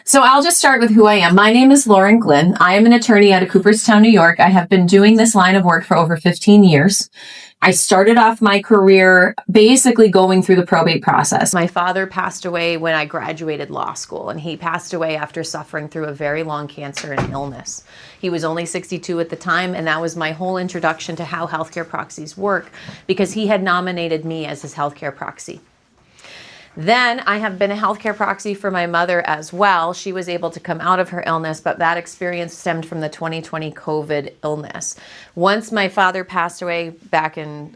So I'll just start with who I am. My name is Lauren Glynn. I am an attorney out of Cooperstown, New York. I have been doing this line of work for over 15 years. I started off my career basically going through the probate process. My father passed away when I graduated law school, and he passed away after suffering through a very long cancer and illness. He was only 62 at the time, and that was my whole introduction to how healthcare proxies work, because he had nominated me as his healthcare proxy. Then I have been a healthcare proxy for my mother as well. She was able to come out of her illness, but that experience stemmed from the 2020 COVID illness. Once my father passed away back in,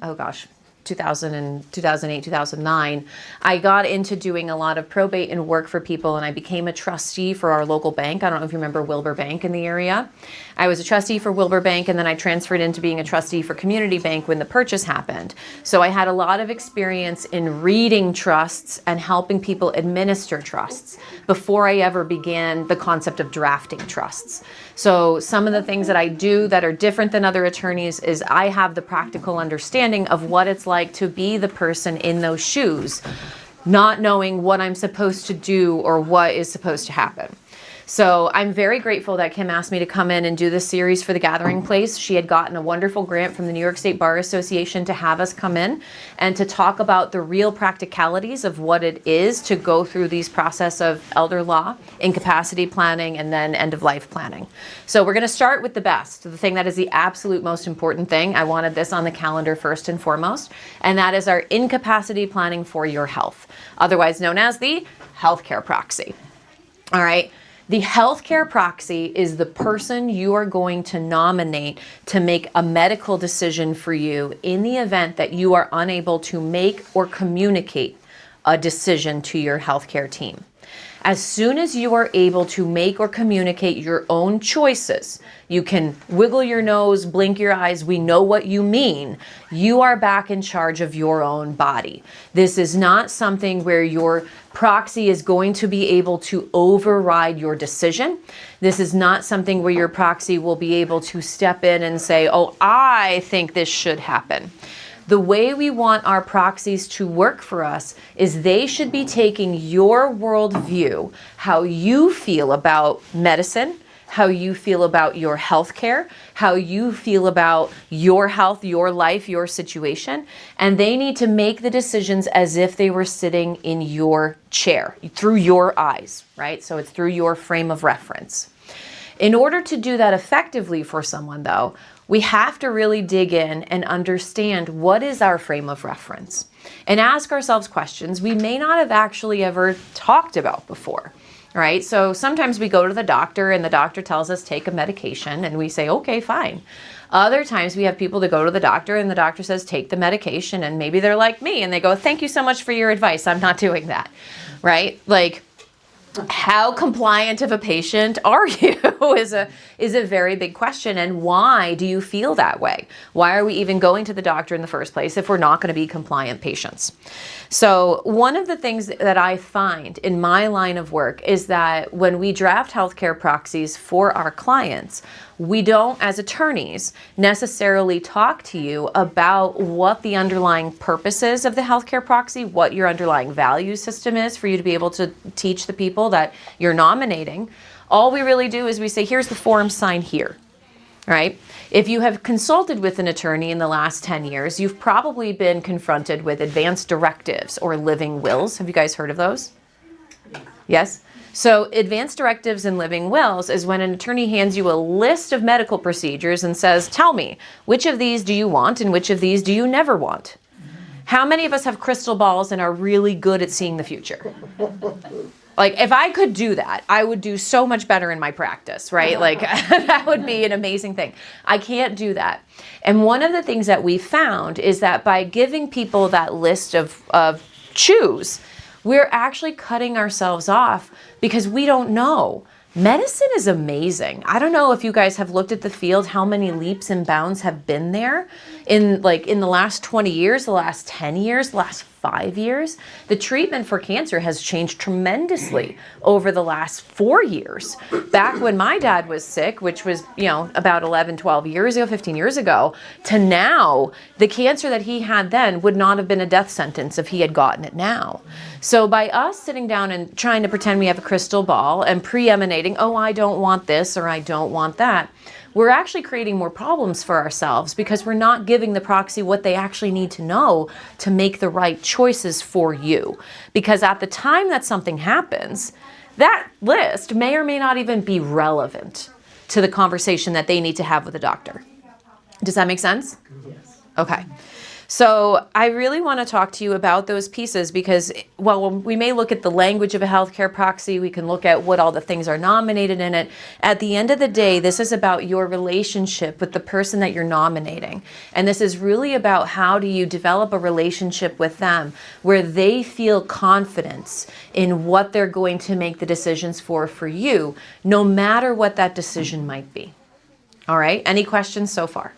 2008, 2009, I got into doing a lot of probate and work for people, and I became a trustee for our local bank. I don't know if you remember Wilbur Bank in the area. I was a trustee for Wilbur Bank, and then I transferred into being a trustee for Community Bank when the purchase happened. So I had a lot of experience in reading trusts and helping people administer trusts before I ever began the concept of drafting trusts. So some of the things that I do that are different than other attorneys is I have the practical understanding of what it's like to be the person in those shoes, not knowing what I'm supposed to do or what is supposed to happen. So I'm very grateful that Kim asked me to come in and do this series for the Gathering Place. She had gotten a wonderful grant from the New York State Bar Association to have us come in and to talk about the real practicalities of what it is to go through these process of elder law, incapacity planning, and then end-of-life planning. So we're going to start with the best, the thing that is the absolute most important thing. I wanted this on the calendar first and foremost, and that is our incapacity planning for your health, otherwise known as the healthcare proxy. All right. The healthcare proxy is the person you are going to nominate to make a medical decision for you in the event that you are unable to make or communicate a decision to your healthcare team. As soon as you are able to make or communicate your own choices, you can wiggle your nose, blink your eyes, we know what you mean. You are back in charge of your own body. This is not something where your proxy is going to be able to override your decision. This is not something where your proxy will be able to step in and say, oh, I think this should happen. The way we want our proxies to work for us is they should be taking your worldview, how you feel about medicine, how you feel about your health care, how you feel about your health, your life, your situation, and they need to make the decisions as if they were sitting in your chair, through your eyes, right? So it's through your frame of reference. In order to do that effectively for someone, though, we have to really dig in and understand what is our frame of reference and ask ourselves questions we may not have actually ever talked about before, right? So sometimes we go to the doctor and the doctor tells us take a medication and we say, okay, fine. Other times we have people that go to the doctor and the doctor says take the medication, and maybe they're like me and they go, thank you so much for your advice. I'm not doing that, right? Like, how compliant of a patient are you is a very big question. And why do you feel that way? Why are we even going to the doctor in the first place if we're not going to be compliant patients? So one of the things that I find in my line of work is that when we draft healthcare proxies for our clients, we don't, as attorneys, necessarily talk to you about what the underlying purpose is of the healthcare proxy, what your underlying value system is for you to be able to teach the people that you're nominating. All we really do is we say, here's the form, sign here, right? If you have consulted with an attorney in the last 10 years, you've probably been confronted with advanced directives or living wills. Have you guys heard of those? Yes? So advanced directives and living wills is when an attorney hands you a list of medical procedures and says, tell me, which of these do you want and which of these do you never want? How many of us have crystal balls and are really good at seeing the future? Like, if I could do that, I would do so much better in my practice, right? Like, that would be an amazing thing. I can't do that. And one of the things that we found is that by giving people that list of choose, we're actually cutting ourselves off because we don't know Medicine is amazing. I don't know if you guys have looked at the field, how many leaps and bounds have been there in the last 20 years, the last 10 years, the last 5 years. The treatment for cancer has changed tremendously over the last 4 years. Back when my dad was sick, which was, about 11, 12 years ago, 15 years ago, to now, the cancer that he had then would not have been a death sentence if he had gotten it now. So by us sitting down and trying to pretend we have a crystal ball and preemanating, oh, I don't want this or I don't want that, we're actually creating more problems for ourselves because we're not giving the proxy what they actually need to know to make the right choices for you. Because at the time that something happens, that list may or may not even be relevant to the conversation that they need to have with the doctor. Does that make sense? Yes. Okay. So I really want to talk to you about those pieces because, well, we may look at the language of a healthcare proxy, we can look at what all the things are nominated in it. At the end of the day, this is about your relationship with the person that you're nominating. And this is really about how do you develop a relationship with them where they feel confidence in what they're going to make the decisions for you, no matter what that decision might be. All right, any questions so far?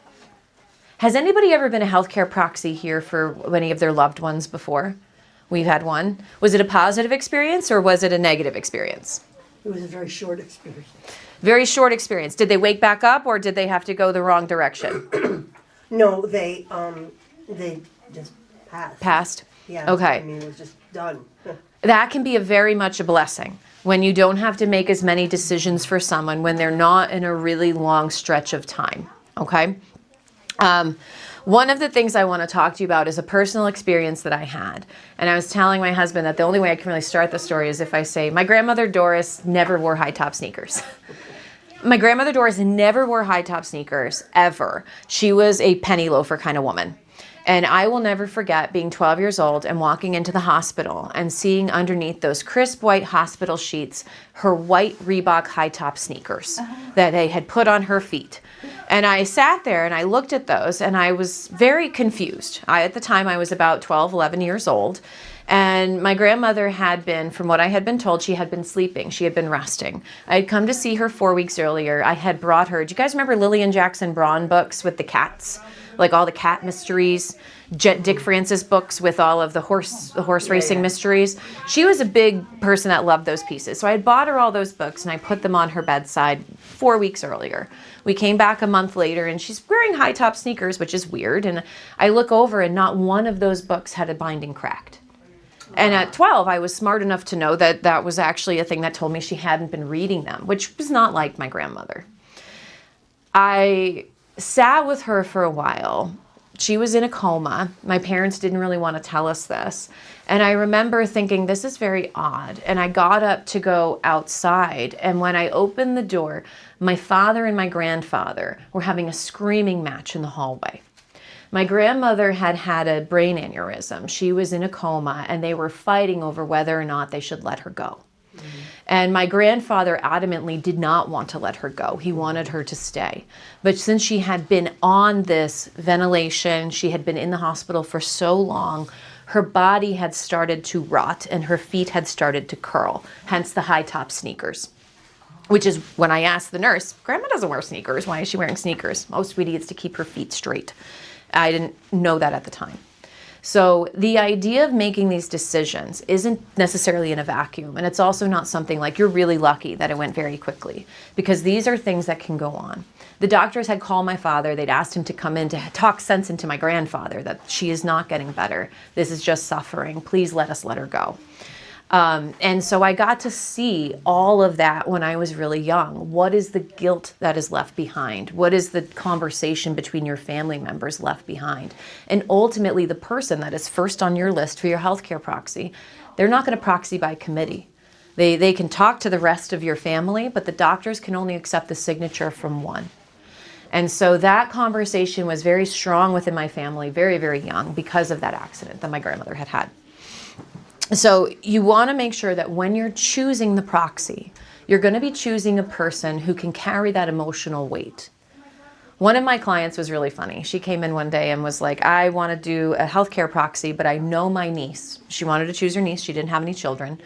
Has anybody ever been a healthcare proxy here for any of their loved ones before? We've had one. Was it a positive experience or was it a negative experience? It was a very short experience. Very short experience. Did they wake back up or did they have to go the wrong direction? No, they just passed. Passed? Yeah. Okay. I mean, it was just done. That can be very much a blessing when you don't have to make as many decisions for someone when they're not in a really long stretch of time. Okay? One of the things I want to talk to you about is a personal experience that I had. And I was telling my husband that the only way I can really start the story is if I say, my grandmother Doris never wore high-top sneakers. My grandmother Doris never wore high-top sneakers, ever. She was a penny loafer kind of woman. And I will never forget being 12 years old and walking into the hospital and seeing underneath those crisp white hospital sheets her white Reebok high-top sneakers that they had put on her feet. And I sat there and I looked at those and I was very confused. At the time I was about 12, 11 years old. And my grandmother had been, from what I had been told, she had been sleeping. She had been resting. I had come to see her 4 weeks earlier. I had brought her, do you guys remember Lillian Jackson Braun books with the cats? Like all the cat mysteries, Dick Francis books with all of the horse racing mysteries. She was a big person that loved those pieces. So I had bought her all those books and I put them on her bedside 4 weeks earlier. We came back a month later and she's wearing high top sneakers, which is weird. And I look over and not one of those books had a binding cracked. And at 12, I was smart enough to know that that was actually a thing that told me she hadn't been reading them, which was not like my grandmother. I sat with her for a while. She was in a coma. My parents didn't really want to tell us this. And I remember thinking, this is very odd. And I got up to go outside. And when I opened the door, my father and my grandfather were having a screaming match in the hallway. My grandmother had had a brain aneurysm. She was in a coma and they were fighting over whether or not they should let her go. And my grandfather adamantly did not want to let her go. He wanted her to stay. But since she had been on this ventilation, she had been in the hospital for so long, her body had started to rot and her feet had started to curl, hence the high top sneakers. Which is when I asked the nurse, Grandma doesn't wear sneakers. Why is she wearing sneakers? Oh, sweetie, it's to keep her feet straight. I didn't know that at the time. So the idea of making these decisions isn't necessarily in a vacuum. And it's also not something like you're really lucky that it went very quickly, because these are things that can go on. The doctors had called my father. They'd asked him to come in to talk sense into my grandfather that she is not getting better. This is just suffering. Please let us let her go. And so I got to see all of that when I was really young. What is the guilt that is left behind? What is the conversation between your family members left behind? And ultimately, the person that is first on your list for your healthcare proxy, they're not going to proxy by committee. They can talk to the rest of your family, but the doctors can only accept the signature from one. And so that conversation was very strong within my family, very, very young, because of that accident that my grandmother had had. So you want to make sure that when you're choosing the proxy, you're going to be choosing a person who can carry that emotional weight. One of my clients was really funny. She came in one day and was like, I want to do a healthcare proxy, but I know my niece. She wanted to choose her niece. She didn't have any children.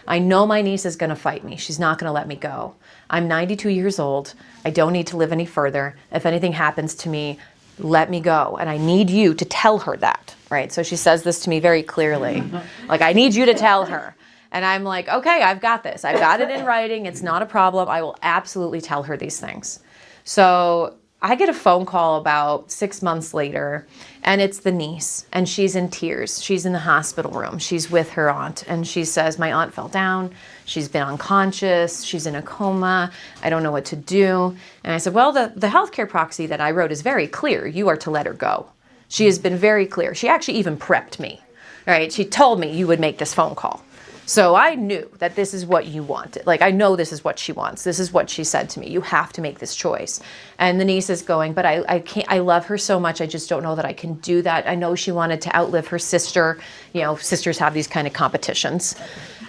I know my niece is going to fight me. She's not going to let me go. I'm 92 years old. I don't need to live any further. If anything happens to me, let me go. And I need you to tell her that, right? So she says this to me very clearly. Like, I need you to tell her. And I'm like, okay, I've got this. I've got it in writing. It's not a problem. I will absolutely tell her these things. So I get a phone call about 6 months later, and it's the niece, and she's in tears. She's in the hospital room. She's with her aunt, and she says, my aunt fell down. She's been unconscious. She's in a coma. I don't know what to do. And I said, well, the healthcare proxy that I wrote is very clear. You are to let her go. She has been very clear. She actually even prepped me, right? She told me you would make this phone call. So I knew that this is what you wanted. Like, I know this is what she wants. This is what she said to me. You have to make this choice. And the niece is going, but I can't, I love her so much. I just don't know that I can do that. I know she wanted to outlive her sister. You know, sisters have these kind of competitions.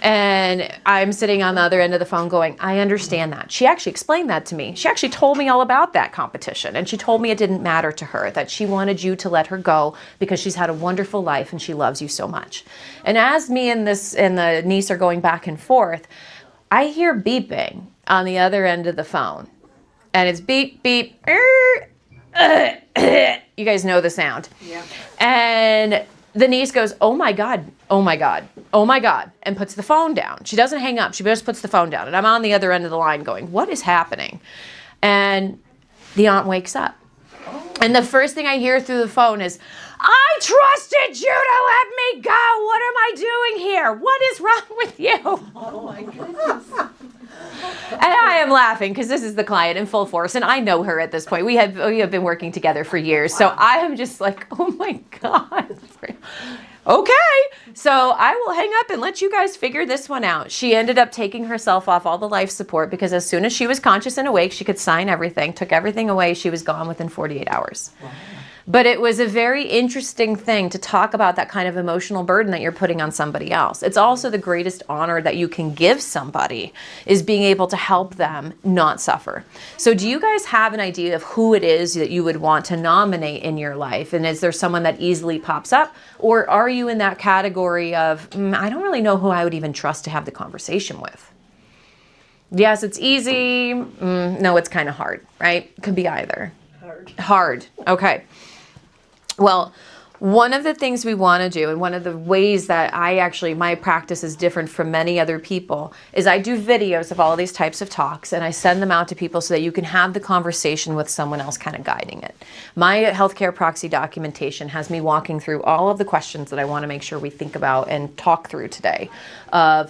And I'm sitting on the other end of the phone going, I understand that. She actually explained that to me. She actually told me all about that competition. And she told me it didn't matter to her, that she wanted you to let her go because she's had a wonderful life and she loves you so much. And as me and the niece are going back and forth, I hear beeping on the other end of the phone. And it's beep, beep. You guys know the sound. Yeah. And the niece goes, oh my God, oh my God, oh my God, and puts the phone down. She doesn't hang up. She just puts the phone down. And I'm on the other end of the line going, what is happening? And the aunt wakes up. And the first thing I hear through the phone is, I trusted you to let me go. What am I doing here? What is wrong with you? Oh my goodness. And I am laughing because this is the client in full force, and I know her at this point. We have been working together for years, so I am just like, oh my God. Okay, so I will hang up and let you guys figure this one out. She ended up taking herself off all the life support because as soon as she was conscious and awake, she could sign everything, took everything away. She was gone within 48 hours. Wow. But it was a very interesting thing to talk about that kind of emotional burden that you're putting on somebody else. It's also the greatest honor that you can give somebody is being able to help them not suffer. So do you guys have an idea of who it is that you would want to nominate in your life? And is there someone that easily pops up? Or are you in that category of, I don't really know who I would even trust to have the conversation with? Yes, it's easy. No, it's kind of hard, right? It could be either. Hard. Okay. Well, one of the things we want to do, and one of the ways that my practice is different from many other people, is I do videos of all these types of talks, and I send them out to people so that you can have the conversation with someone else kind of guiding it. My healthcare proxy documentation has me walking through all of the questions that I want to make sure we think about and talk through today.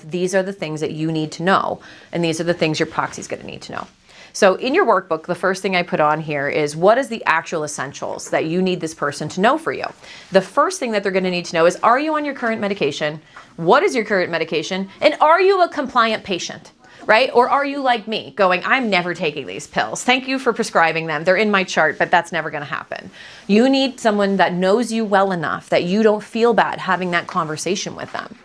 These are the things that you need to know, and these are the things your proxy is going to need to know. So in your workbook, the first thing I put on here is what is the actual essentials that you need this person to know for you. The first thing that they're going to need to know is, are you on your current medication? What is your current medication? And are you a compliant patient? Right? Or are you like me going, I'm never taking these pills. Thank you for prescribing them. They're in my chart, but that's never going to happen. You need someone that knows you well enough that you don't feel bad having that conversation with them.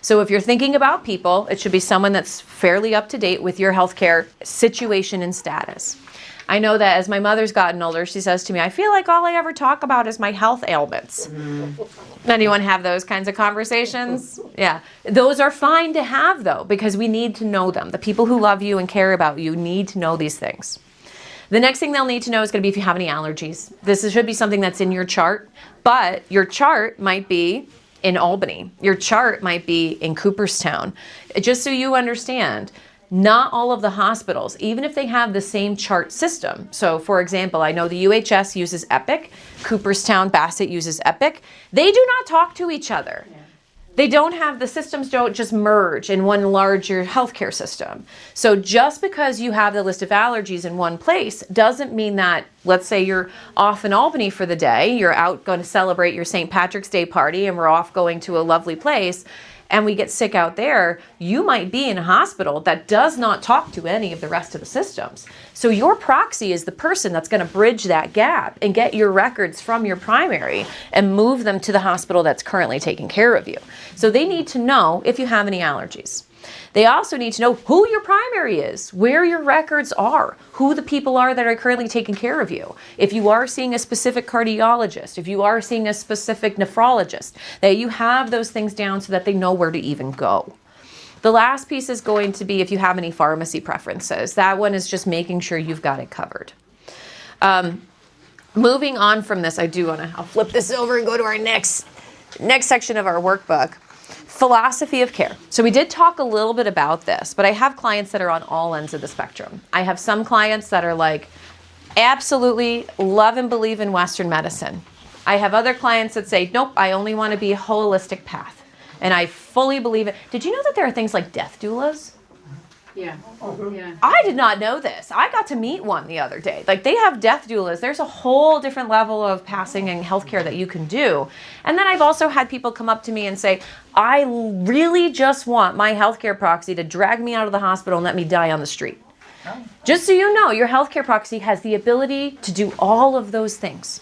So if you're thinking about people, it should be someone that's fairly up to date with your healthcare situation and status. I know that as my mother's gotten older, she says to me, I feel like all I ever talk about is my health ailments. Anyone have those kinds of conversations? Yeah. Those are fine to have, though, because we need to know them. The people who love you and care about you need to know these things. The next thing they'll need to know is going to be if you have any allergies. This should be something that's in your chart, but your chart might be in Albany. Your chart might be in Cooperstown. Just so you understand, not all of the hospitals, even if they have the same chart system. So for example, I know the UHS uses Epic, Cooperstown Bassett uses Epic. They do not talk to each other. Yeah. They don't have, the systems don't just merge in one larger healthcare system. So just because you have the list of allergies in one place doesn't mean that, let's say you're off in Albany for the day, you're out going to celebrate your St. Patrick's Day party and we're off going to a lovely place and we get sick out there, you might be in a hospital that does not talk to any of the rest of the systems. So your proxy is the person that's going to bridge that gap and get your records from your primary and move them to the hospital that's currently taking care of you. So they need to know if you have any allergies. They also need to know who your primary is, where your records are, who the people are that are currently taking care of you. If you are seeing a specific cardiologist, if you are seeing a specific nephrologist, that you have those things down so that they know where to even go. The last piece is going to be if you have any pharmacy preferences. That one is just making sure you've got it covered. Moving on from this, I'll flip this over and go to our next section of our workbook. Philosophy of care. So we did talk a little bit about this, but I have clients that are on all ends of the spectrum. I have some clients that are like, absolutely love and believe in Western medicine. I have other clients that say, nope, I only want to be a holistic path. And I fully believe it. Did you know that there are things like death doulas? Yeah. Yeah. I did not know this. I got to meet one the other day. Like, they have death doulas. There's a whole different level of passing and healthcare that you can do. And then I've also had people come up to me and say, I really just want my healthcare proxy to drag me out of the hospital and let me die on the street. Oh. Just so you know, your healthcare proxy has the ability to do all of those things.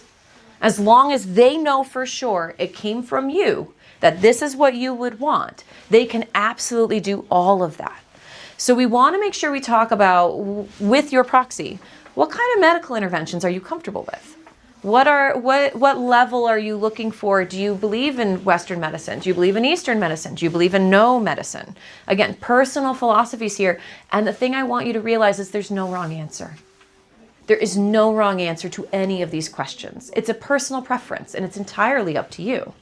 As long as they know for sure it came from you, that this is what you would want, they can absolutely do all of that. So we want to make sure we talk about, with your proxy, what kind of medical interventions are you comfortable with? What level are you looking for? Do you believe in Western medicine? Do you believe in Eastern medicine? Do you believe in no medicine? Again, personal philosophies here. And the thing I want you to realize is there's no wrong answer. There is no wrong answer to any of these questions. It's a personal preference, and it's entirely up to you.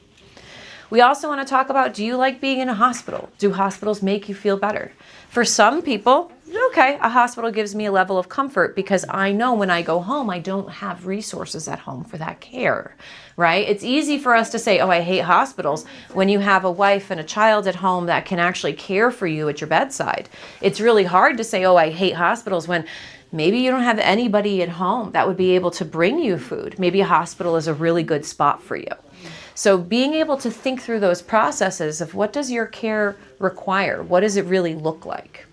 We also want to talk about, do you like being in a hospital? Do hospitals make you feel better? For some people, okay, a hospital gives me a level of comfort because I know when I go home, I don't have resources at home for that care, right? It's easy for us to say, oh, I hate hospitals, when you have a wife and a child at home that can actually care for you at your bedside. It's really hard to say, oh, I hate hospitals, when maybe you don't have anybody at home that would be able to bring you food. Maybe a hospital is a really good spot for you. So being able to think through those processes of what does your care require? What does it really look like?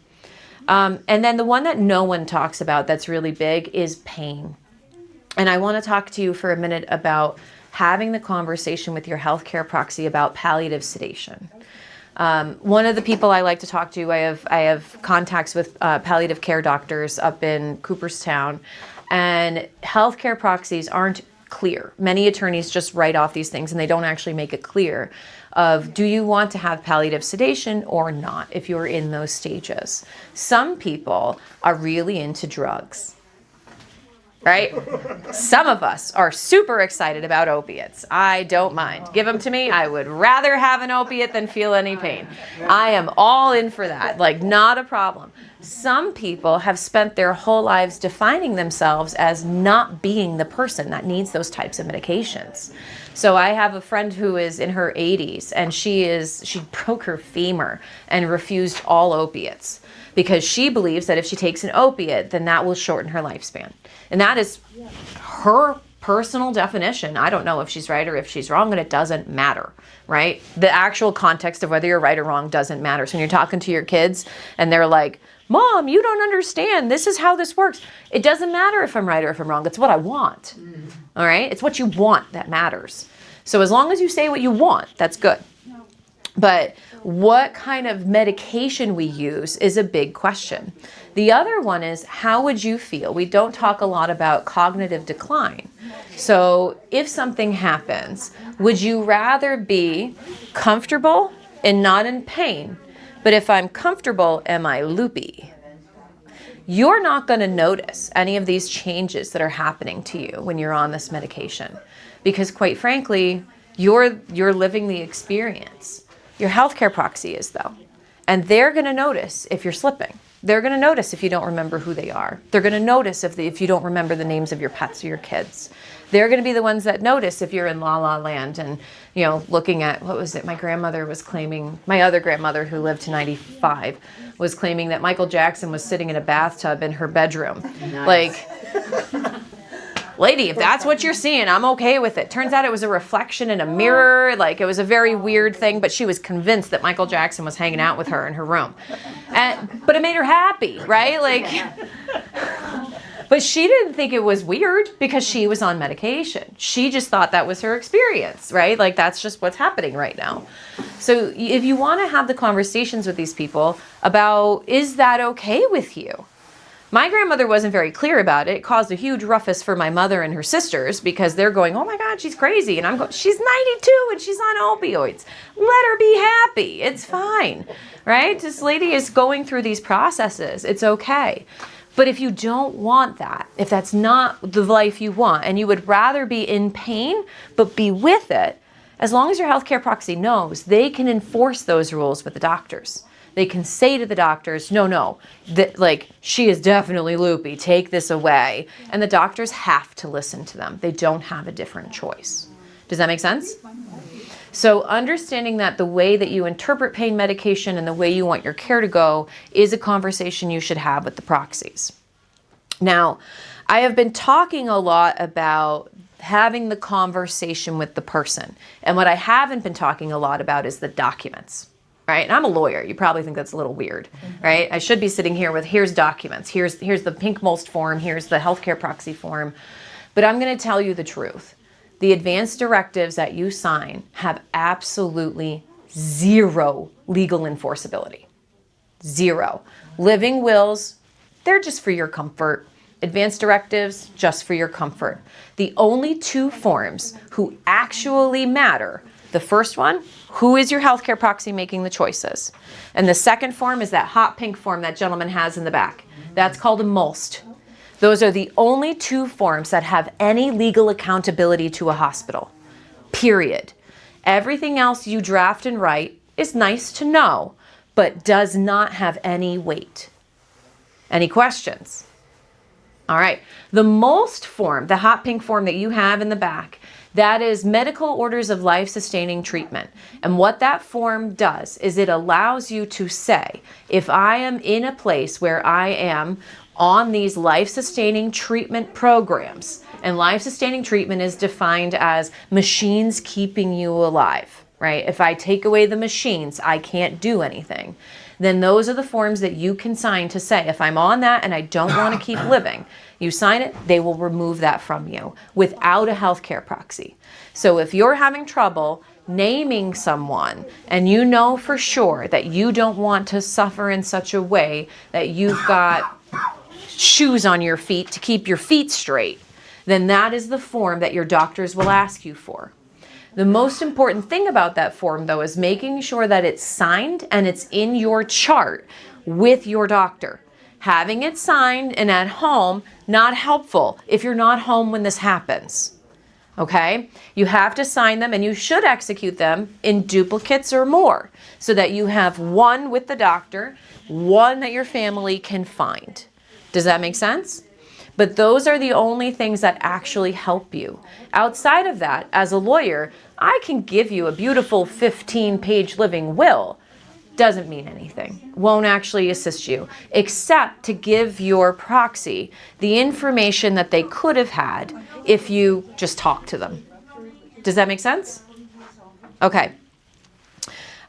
And then the one that no one talks about that's really big is pain. And I want to talk to you for a minute about having the conversation with your healthcare proxy about palliative sedation. One of the people I like to talk to, I have contacts with palliative care doctors up in Cooperstown, and healthcare proxies aren't clear. Many attorneys just write off these things and they don't actually make it clear of, do you want to have palliative sedation or not if you're in those stages? Some people are really into drugs, right? Some of us are super excited about opiates. I don't mind. Give them to me. I would rather have an opiate than feel any pain. I am all in for that. Like, not a problem. Some people have spent their whole lives defining themselves as not being the person that needs those types of medications. So I have a friend who is in her 80s, and she broke her femur and refused all opiates because she believes that if she takes an opiate, then that will shorten her lifespan. And that is her personal definition. I don't know if she's right or if she's wrong, and it doesn't matter, right? The actual context of whether you're right or wrong doesn't matter. So when you're talking to your kids and they're like, Mom, you don't understand. This is how this works. It doesn't matter if I'm right or if I'm wrong. It's what I want. All right? It's what you want that matters. So as long as you say what you want, that's good. But what kind of medication we use is a big question. The other one is, how would you feel? We don't talk a lot about cognitive decline. So if something happens, would you rather be comfortable and not in pain? But if I'm comfortable, am I loopy? You're not going to notice any of these changes that are happening to you when you're on this medication. Because quite frankly, you're living the experience. Your healthcare proxy is, though. And they're going to notice if you're slipping. They're going to notice if you don't remember who they are. They're going to notice if you don't remember the names of your pets or your kids. They're going to be the ones that notice if you're in La La Land and, looking at, what was it? My grandmother was claiming, my other grandmother who lived to 95 was claiming that Michael Jackson was sitting in a bathtub in her bedroom. Nice. Like, lady, if that's what you're seeing, I'm okay with it. Turns out it was a reflection in a mirror. Like, it was a very weird thing, but she was convinced that Michael Jackson was hanging out with her in her room. But it made her happy, right? Like, but she didn't think it was weird because she was on medication. She just thought that was her experience, right? Like, that's just what's happening right now. So if you want to have the conversations with these people about, is that okay with you? My grandmother wasn't very clear about it. It caused a huge ruckus for my mother and her sisters because they're going, oh my God, she's crazy. And I'm going, she's 92 and she's on opioids. Let her be happy. It's fine, right? This lady is going through these processes. It's okay. But if you don't want that, if that's not the life you want, and you would rather be in pain, but be with it, as long as your healthcare proxy knows, they can enforce those rules with the doctors. They can say to the doctors, no, that like she is definitely loopy, take this away. And the doctors have to listen to them. They don't have a different choice. Does that make sense? So understanding that the way that you interpret pain medication and the way you want your care to go is a conversation you should have with the proxies. Now, I have been talking a lot about having the conversation with the person. And what I haven't been talking a lot about is the documents. Right? And I'm a lawyer. You probably think that's a little weird, right? I should be sitting here with, here's documents, here's the pink most form, here's the healthcare proxy form. But I'm going to tell you the truth. The advance directives that you sign have absolutely zero legal enforceability. Zero. Living wills, they're just for your comfort. Advance directives, just for your comfort. The only two forms who actually matter, the first one, who is your healthcare proxy making the choices? And the second form is that hot pink form that gentleman has in the back. That's called a MOLST. Those are the only two forms that have any legal accountability to a hospital, period. Everything else you draft and write is nice to know, but does not have any weight. Any questions? All right. The MOLST form, the hot pink form that you have in the back, that is medical orders of life-sustaining treatment. And what that form does is it allows you to say, if I am in a place where I am on these life-sustaining treatment programs, and life-sustaining treatment is defined as machines keeping you alive, right? If I take away the machines, I can't do anything. Then those are the forms that you can sign to say, if I'm on that and I don't want to keep living, you sign it, they will remove that from you without a healthcare proxy. So if you're having trouble naming someone and you know for sure that you don't want to suffer in such a way that you've got shoes on your feet to keep your feet straight, then that is the form that your doctors will ask you for. The most important thing about that form, though, is making sure that it's signed and it's in your chart with your doctor. Having it signed and at home, not helpful if you're not home when this happens. Okay? You have to sign them and you should execute them in duplicates or more so that you have one with the doctor, one that your family can find. Does that make sense? But those are the only things that actually help you. Outside of that, as a lawyer, I can give you a beautiful 15-page living will. Doesn't mean anything. Won't actually assist you, except to give your proxy the information that they could have had if you just talk to them. Does that make sense? Okay.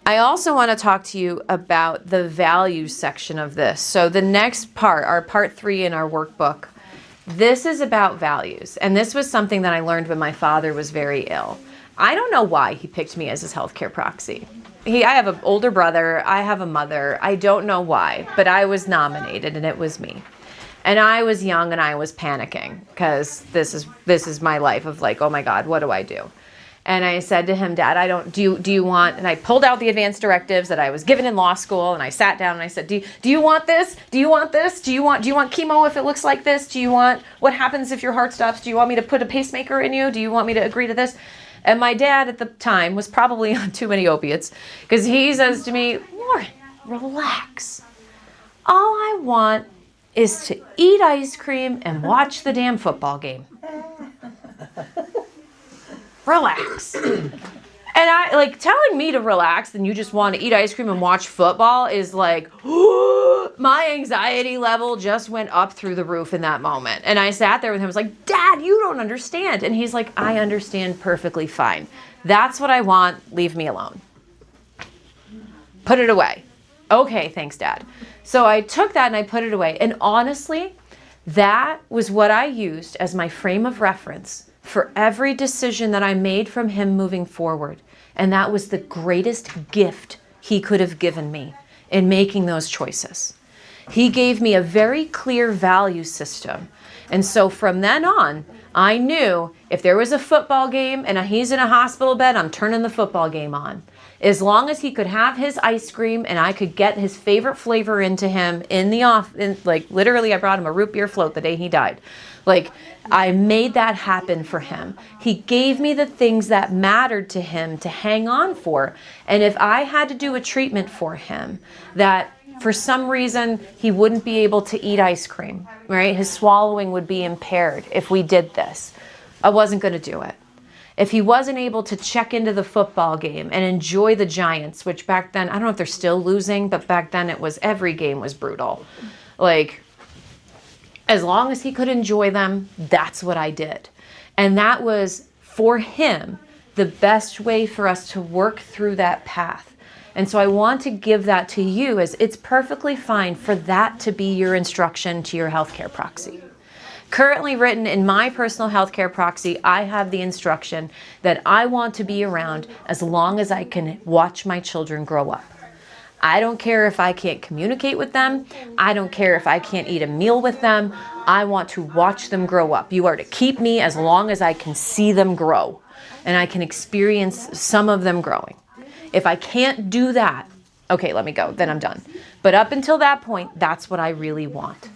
I also want to talk to you about the values section of this. So the next part, our part 3 in our workbook, this is about values. And this was something that I learned when my father was very ill. I don't know why he picked me as his healthcare proxy. I have an older brother, I have a mother. I don't know why, but I was nominated and it was me. And I was young and I was panicking because this is my life of like, oh my God, what do I do? And I said to him, Dad, do you want, and I pulled out the advanced directives that I was given in law school and I sat down and I said, do you want this? Do you want this? Do you want chemo if it looks like this? Do you want, what happens if your heart stops? Do you want me to put a pacemaker in you? Do you want me to agree to this? And my dad at the time was probably on too many opiates because he says to me, Lauren, relax. All I want is to eat ice cream and watch the damn football game. Relax. And I like telling me to relax and you just want to eat ice cream and watch football is like, my anxiety level just went up through the roof in that moment. And I sat there with him, I was like, Dad, you don't understand. And he's like, I understand perfectly fine. That's what I want. Leave me alone. Put it away. Okay, thanks, Dad. So I took that and I put it away. And honestly, that was what I used as my frame of reference for every decision that I made from him moving forward. And that was the greatest gift he could have given me in making those choices. He gave me a very clear value system. And so from then on, I knew if there was a football game and he's in a hospital bed, I'm turning the football game on. As long as he could have his ice cream and I could get his favorite flavor into him in the like literally I brought him a root beer float the day he died. Like I made that happen for him. He gave me the things that mattered to him to hang on for. And if I had to do a treatment for him that for some reason he wouldn't be able to eat ice cream, right? His swallowing would be impaired if we did this. I wasn't going to do it. If he wasn't able to check into the football game and enjoy the Giants, which back then, I don't know if they're still losing, but back then it was every game was brutal. Like, as long as he could enjoy them, that's what I did. And that was, for him, the best way for us to work through that path. And so I want to give that to you as it's perfectly fine for that to be your instruction to your healthcare proxy. Currently written in my personal healthcare proxy, I have the instruction that I want to be around as long as I can watch my children grow up. I don't care if I can't communicate with them. I don't care if I can't eat a meal with them. I want to watch them grow up. You are to keep me as long as I can see them grow and I can experience some of them growing. If I can't do that, okay, let me go, then I'm done. But up until that point, that's what I really want.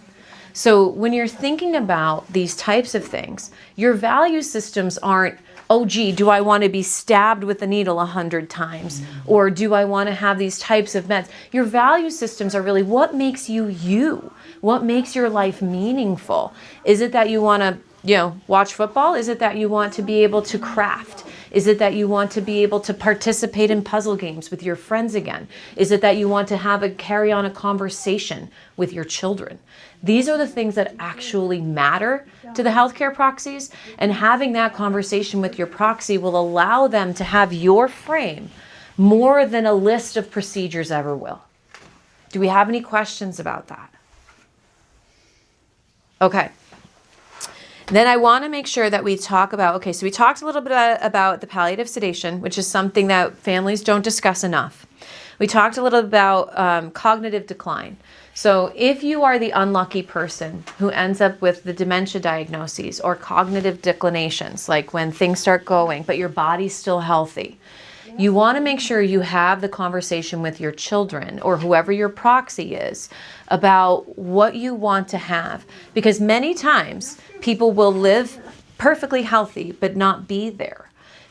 So when you're thinking about these types of things, your value systems aren't, oh, gee, do I want to be stabbed with a needle 100 times? Or do I want to have these types of meds? Your value systems are really what makes you you? What makes your life meaningful? Is it that you want to, watch football? Is it that you want to be able to craft? Is it that you want to be able to participate in puzzle games with your friends again? Is it that you want to carry on a conversation with your children? These are the things that actually matter to the healthcare proxies, and having that conversation with your proxy will allow them to have your frame more than a list of procedures ever will. Do we have any questions about that? Okay. Then I want to make sure that we talk about, so we talked a little bit about the palliative sedation, which is something that families don't discuss enough. We talked a little about cognitive decline. So if you are the unlucky person who ends up with the dementia diagnoses or cognitive declinations, like when things start going, but your body's still healthy, you want to make sure you have the conversation with your children or whoever your proxy is about what you want to have. Because many times people will live perfectly healthy but not be there.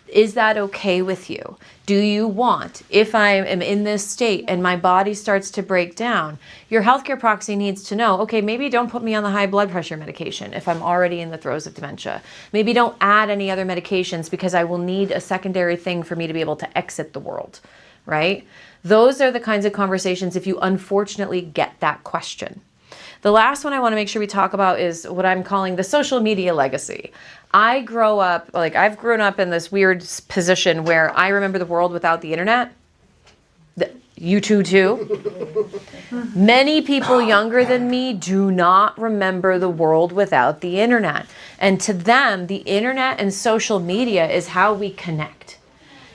Is that okay with you? Do you want, if I am in this state and my body starts to break down, your healthcare proxy needs to know, okay, maybe don't put me on the high blood pressure medication if I'm already in the throes of dementia. Maybe don't add any other medications because I will need a secondary thing for me to be able to exit the world, right? Those are the kinds of conversations if you unfortunately get that question. The last one I want to make sure we talk about is what I'm calling the social media legacy. I've grown up in this weird position where I remember the world without the internet. You too. Many people younger than me do not remember the world without the internet. And to them, the internet and social media is how we connect.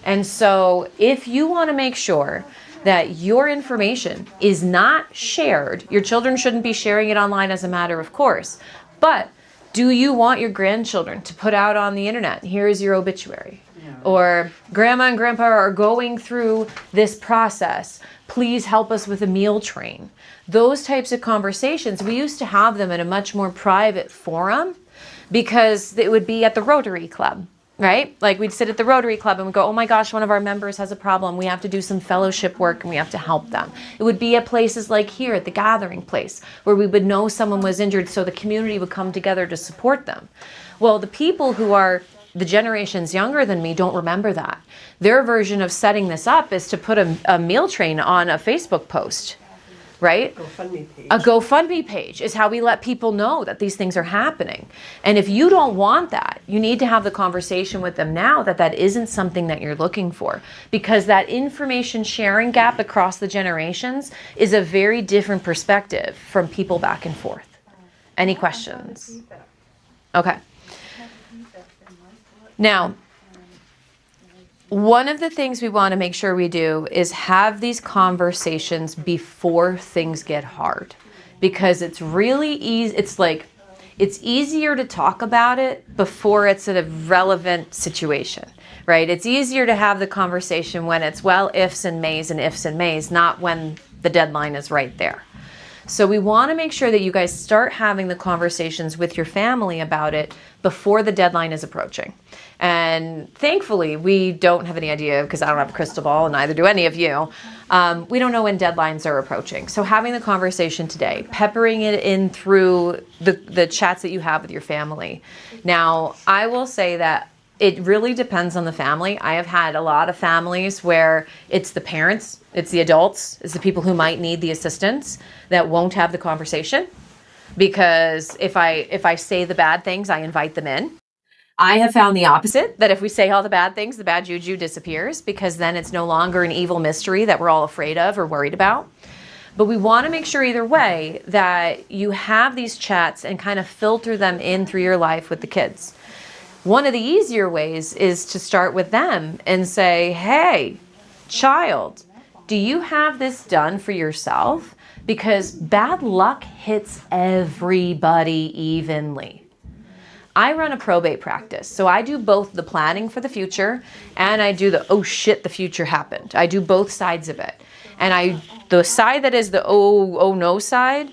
And so if you want to make sure that your information is not shared, your children shouldn't be sharing it online as a matter of course, but do you want your grandchildren to put out on the internet, here's your obituary? Yeah. Or grandma and grandpa are going through this process. Please help us with a meal train. Those types of conversations, we used to have them in a much more private forum because it would be at the Rotary Club, right? Like we'd sit at the Rotary Club and we'd go, oh my gosh, one of our members has a problem. We have to do some fellowship work and we have to help them. It would be at places like here at the gathering place where we would know someone was injured so the community would come together to support them. Well, the people who are the generations younger than me don't remember that. Their version of setting this up is to put a meal train on a Facebook post, right? A GoFundMe page is how we let people know that these things are happening. And if you don't want that, you need to have the conversation with them now that isn't something that you're looking for, because that information sharing gap across the generations is a very different perspective from people back and forth. Any questions? Okay. Now, one of the things we want to make sure we do is have these conversations before things get hard. because it's really easy. It's easier to talk about it before it's a relevant situation, right? It's easier to have the conversation when it's, well, ifs and mays, not when the deadline is right there. So we want to make sure that you guys start having the conversations with your family about it before the deadline is approaching. And thankfully, we don't have any idea, because I don't have a crystal ball and neither do any of you. We don't know when deadlines are approaching. So having the conversation today, peppering it in through the chats that you have with your family. Now, I will say that it really depends on the family. I have had a lot of families where it's the parents, it's the adults, it's the people who might need the assistance that won't have the conversation. Because if I say the bad things, I invite them in. I have found the opposite, that if we say all the bad things, the bad juju disappears, because then it's no longer an evil mystery that we're all afraid of or worried about. But we want to make sure either way that you have these chats and kind of filter them in through your life with the kids. One of the easier ways is to start with them and say, hey, child, do you have this done for yourself? Because bad luck hits everybody evenly. I run a probate practice, so I do both the planning for the future and I do the, oh shit, the future happened. I do both sides of it. And the side that is the oh no side,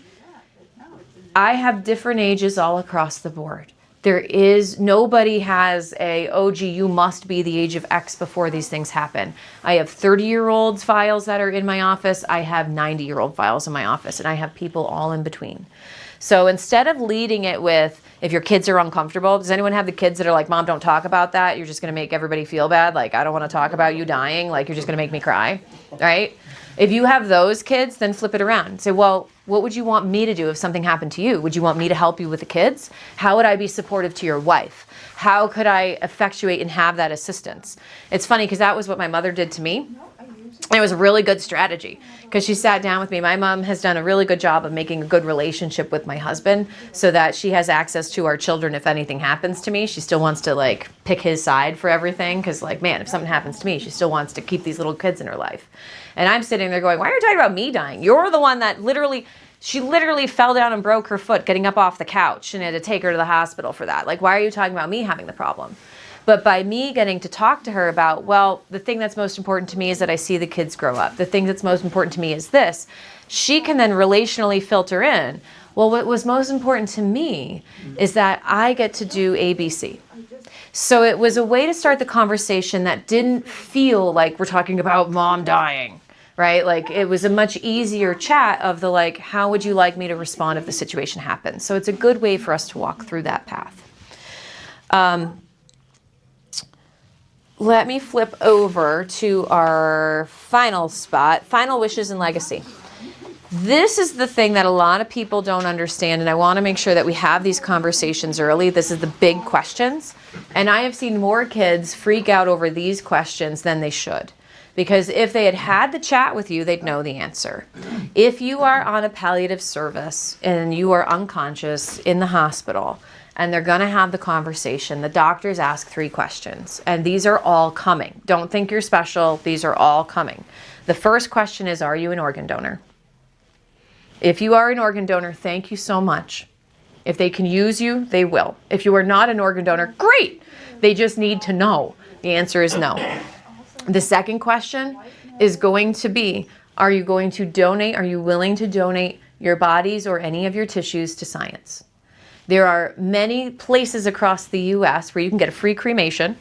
I have different ages all across the board. Nobody has gee, you must be the age of X before these things happen. I have 30-year-olds files that are in my office. I have 90-year-old files in my office, and I have people all in between. So instead of leading it with, if your kids are uncomfortable, does anyone have the kids that are like, Mom, don't talk about that. You're just going to make everybody feel bad. Like, I don't want to talk about you dying. Like, you're just going to make me cry, right? If you have those kids, then flip it around. Say, well, what would you want me to do if something happened to you? Would you want me to help you with the kids? How would I be supportive to your wife? How could I effectuate and have that assistance? It's funny because that was what my mother did to me. It was a really good strategy because she sat down with me. My mom has done a really good job of making a good relationship with my husband so that she has access to our children if anything happens to me. She still wants to like pick his side for everything because like, man, if something happens to me, she still wants to keep these little kids in her life. And I'm sitting there going, why are you talking about me dying? You're the one that she literally fell down and broke her foot getting up off the couch and had to take her to the hospital for that. Like, why are you talking about me having the problem? But by me getting to talk to her about, well, the thing that's most important to me is that I see the kids grow up. The thing that's most important to me is this. She can then relationally filter in, well, what was most important to me is that I get to do ABC. So it was a way to start the conversation that didn't feel like we're talking about mom dying, right? Like it was a much easier chat of the like, how would you like me to respond if the situation happens? So it's a good way for us to walk through that path. Let me flip over to our final spot, final wishes and legacy. This is the thing that a lot of people don't understand, and I want to make sure that we have these conversations early. This is the big questions, and I have seen more kids freak out over these questions than they should, because if they had had the chat with you, they'd know the answer. If you are on a palliative service and you are unconscious in the hospital, and they're going to have the conversation, the doctors ask 3 questions, and these are all coming. Don't think you're special. These are all coming. The first question is, are you an organ donor? If you are an organ donor, thank you so much. If they can use you, they will. If you are not an organ donor, great. They just need to know. The answer is no. The second question is going to be, are you going to donate? Are you willing to donate your bodies or any of your tissues to science? There are many places across the U.S. where you can get a free cremation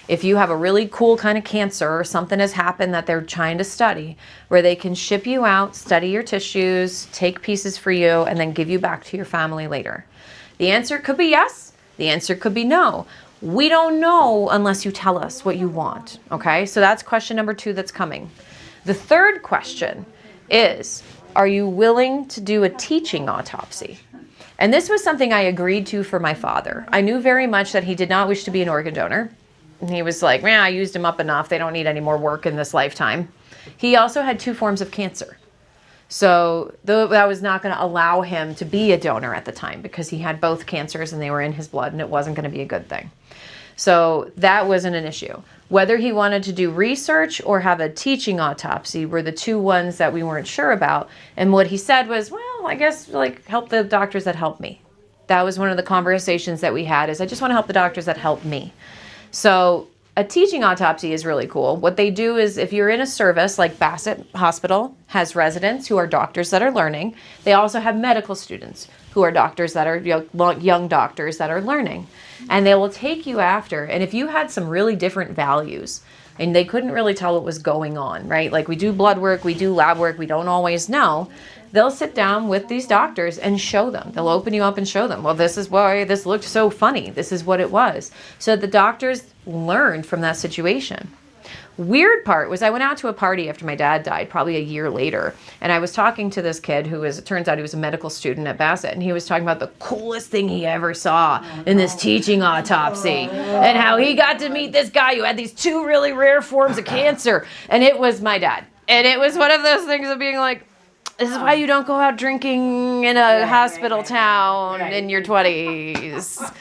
if you have a really cool kind of cancer or something has happened that they're trying to study, where they can ship you out, study your tissues, take pieces for you, and then give you back to your family later. The answer could be yes. The answer could be no. We don't know unless you tell us what you want, okay? So that's question number 2 that's coming. The third question is, are you willing to do a teaching autopsy? And this was something I agreed to for my father. I knew very much that he did not wish to be an organ donor. And he was like, man, I used him up enough. They don't need any more work in this lifetime. He also had 2 forms of cancer. So that was not going to allow him to be a donor at the time because he had both cancers and they were in his blood and it wasn't going to be a good thing. So that wasn't an issue. Whether he wanted to do research or have a teaching autopsy were the two ones that we weren't sure about. And what he said was, well, I guess like help the doctors that help me. That was one of the conversations that we had is I just want to help the doctors that help me. So a teaching autopsy is really cool. What they do is if you're in a service like Bassett Hospital has residents who are doctors that are learning. They also have medical students who are doctors that are young doctors that are learning. And they will take you after. And if you had some really different values and they couldn't really tell what was going on, right? Like we do blood work, we do lab work, we don't always know. They'll sit down with these doctors and show them. They'll open you up and show them, well, this is why this looked so funny. This is what it was. So the doctors learned from that situation. Weird part was I went out to a party after my dad died, probably a year later. And I was talking to this kid who it turns out he was a medical student at Bassett. And he was talking about the coolest thing he ever saw in this teaching autopsy. And how he got to meet this guy who had these two really rare forms of cancer. And it was my dad. And it was one of those things of being like, this is why you don't go out drinking in a hospital town in your 20s.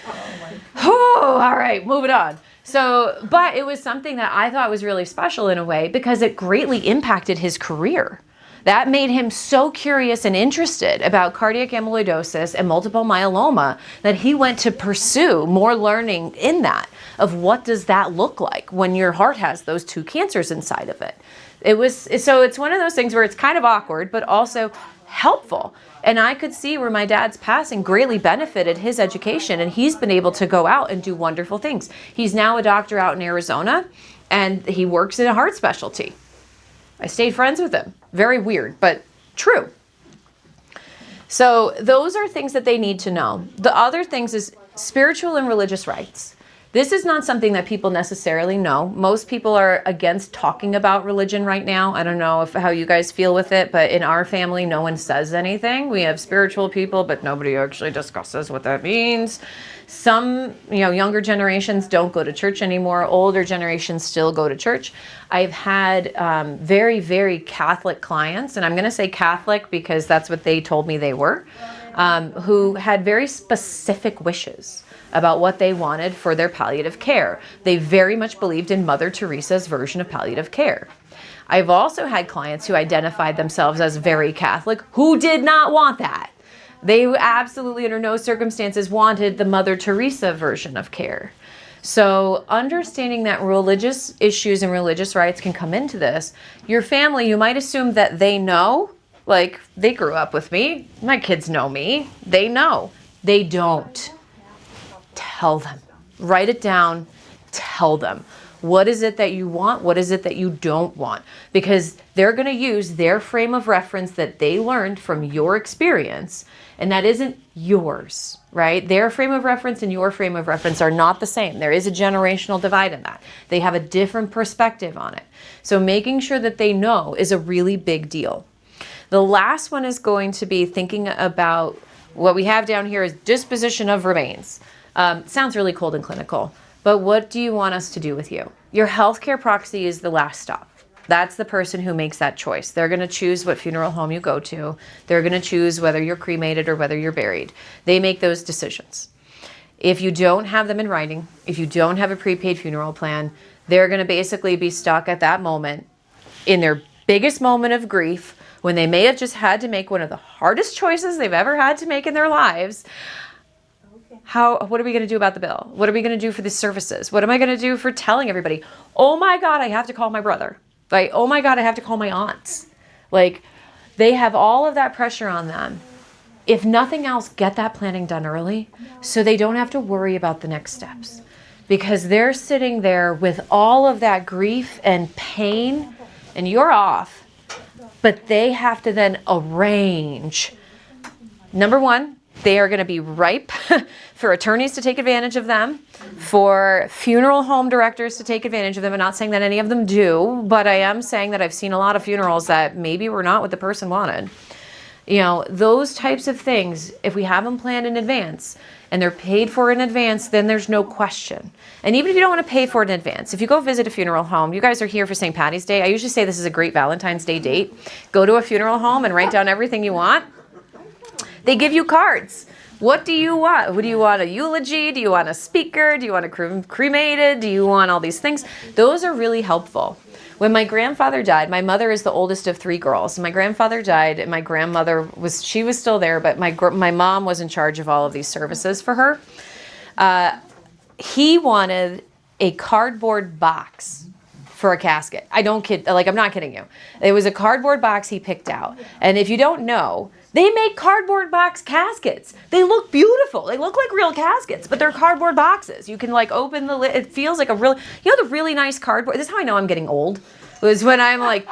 Oh, all right, moving on. So, but it was something that I thought was really special in a way because it greatly impacted his career. That made him so curious and interested about cardiac amyloidosis and multiple myeloma that he went to pursue more learning in that of what does that look like when your heart has those two cancers inside of it. So it's one of those things where it's kind of awkward, but also helpful. And I could see where my dad's passing greatly benefited his education, and he's been able to go out and do wonderful things. He's now a doctor out in Arizona, and he works in a heart specialty. I stayed friends with him. Very weird, but true. So those are things that they need to know. The other things is spiritual and religious rights. This is not something that people necessarily know. Most people are against talking about religion right now. I don't know how you guys feel with it, but in our family, no one says anything. We have spiritual people, but nobody actually discusses what that means. Some, younger generations don't go to church anymore. Older generations still go to church. I've had very, very Catholic clients, and I'm going to say Catholic because that's what they told me they were, who had very specific wishes about what they wanted for their palliative care. They very much believed in Mother Teresa's version of palliative care. I've also had clients who identified themselves as very Catholic who did not want that. They absolutely under no circumstances wanted the Mother Teresa version of care. So understanding that religious issues and religious rights can come into this, your family, you might assume that they know, like they grew up with me, my kids know me, they know. They don't. Tell them. Write it down. Tell them. What is it that you want? What is it that you don't want? Because they're going to use their frame of reference that they learned from your experience, and that isn't yours, right? Their frame of reference and your frame of reference are not the same. There is a generational divide in that. They have a different perspective on it. So making sure that they know is a really big deal. The last one is going to be thinking about what we have down here is disposition of remains. Sounds really cold and clinical, but what do you want us to do with you? Your healthcare proxy is the last stop. That's the person who makes that choice. They're going to choose what funeral home you go to. They're going to choose whether you're cremated or whether you're buried. They make those decisions. If you don't have them in writing, if you don't have a prepaid funeral plan, they're going to basically be stuck at that moment in their biggest moment of grief when they may have just had to make one of the hardest choices they've ever had to make in their lives. What are we going to do about the bill? What are we going to do for the services? What am I going to do for telling everybody, oh my God, I have to call my brother. Like, oh my God, I have to call my aunts. Like, they have all of that pressure on them. If nothing else, get that planning done early so they don't have to worry about the next steps. Because they're sitting there with all of that grief and pain, and you're off. But they have to then arrange. Number one, they are going to be ripe for attorneys to take advantage of them, for funeral home directors to take advantage of them. I'm not saying that any of them do, but I am saying that I've seen a lot of funerals that maybe were not what the person wanted. Those types of things, if we have them planned in advance and they're paid for in advance, then there's no question. And even if you don't want to pay for it in advance, if you go visit a funeral home, you guys are here for St. Patty's Day. I usually say this is a great Valentine's Day date. Go to a funeral home and write down everything you want. They give you cards. What do you want? Do you want a eulogy? Do you want a speaker? Do you want a cremated? Do you want all these things? Those are really helpful. When my grandfather died, my mother is the oldest of 3 girls. My grandfather died, and my grandmother was still there, but my mom was in charge of all of these services for her. He wanted a cardboard box for a casket. I'm not kidding you. It was a cardboard box he picked out. And if you don't know, they make cardboard box caskets. They look beautiful. They look like real caskets, but they're cardboard boxes. You can open the lid. It feels like the really nice cardboard. This is how I know I'm getting old. Was when I'm a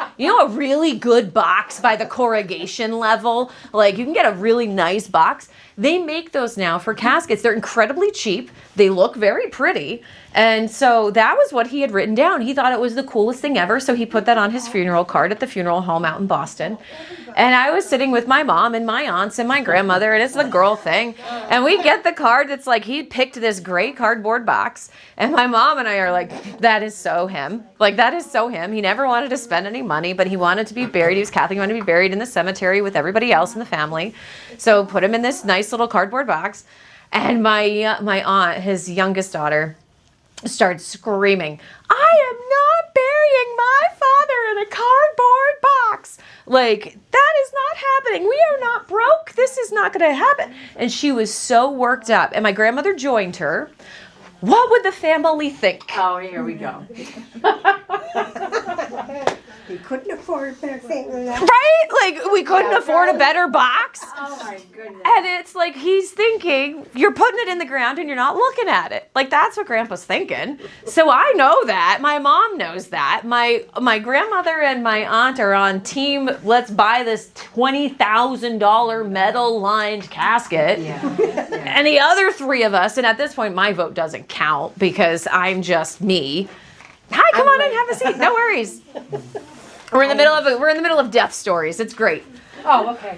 really good box by the corrugation level. You can get a really nice box. They make those now for caskets. They're incredibly cheap. They look very pretty. And so that was what he had written down. He thought it was the coolest thing ever. So he put that on his funeral card at the funeral home out in Boston. And I was sitting with my mom and my aunts and my grandmother, and it's the girl thing. And we get the card that's he picked this gray cardboard box. And my mom and I are like, that is so him. That is so him. He never wanted to spend any money, but he wanted to be buried. He was Catholic. He wanted to be buried in the cemetery with everybody else in the family. So put him in this nice little cardboard box. And my aunt, his youngest daughter, started screaming, I am not burying my father in a cardboard box. That is not happening. We are not broke. This is not going to happen. And she was so worked up. And my grandmother joined her. What would the family think? Oh, here we go. He couldn't afford a better thing than that. Right? We couldn't afford a better box. Oh my goodness. And it's he's thinking, you're putting it in the ground and you're not looking at it. That's what Grandpa's thinking. So I know that. My mom knows that. My grandmother and my aunt are on team, let's buy this $20,000 metal-lined casket. Yeah. And the other 3 of us, and at this point my vote doesn't count because I'm just me. Hi, come on in, have a seat. No worries. We're in the middle of death stories. It's great. Oh, okay.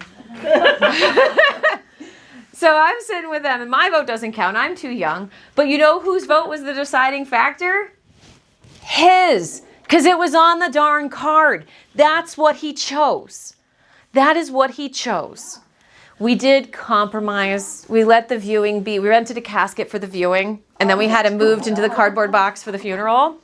So I'm sitting with them, and my vote doesn't count. I'm too young. But you know whose vote was the deciding factor? His. Because it was on the darn card. That's what he chose. That is what he chose. We did compromise. We let the viewing be. We rented a casket for the viewing, and then we had it moved into the cardboard box for the funeral.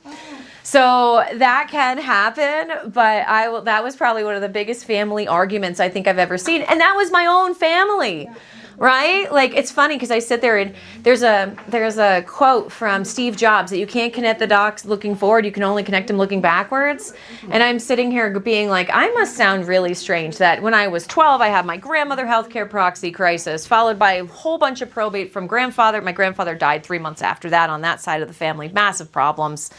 So that can happen, but that was probably one of the biggest family arguments I think I've ever seen. And that was my own family. Right? It's funny because I sit there and there's a quote from Steve Jobs that you can't connect the dots looking forward, you can only connect them looking backwards. And I'm sitting here being I must sound really strange that when I was 12, I had my grandmother healthcare proxy crisis, followed by a whole bunch of probate from grandfather. My grandfather died 3 months after that on that side of the family, massive problems.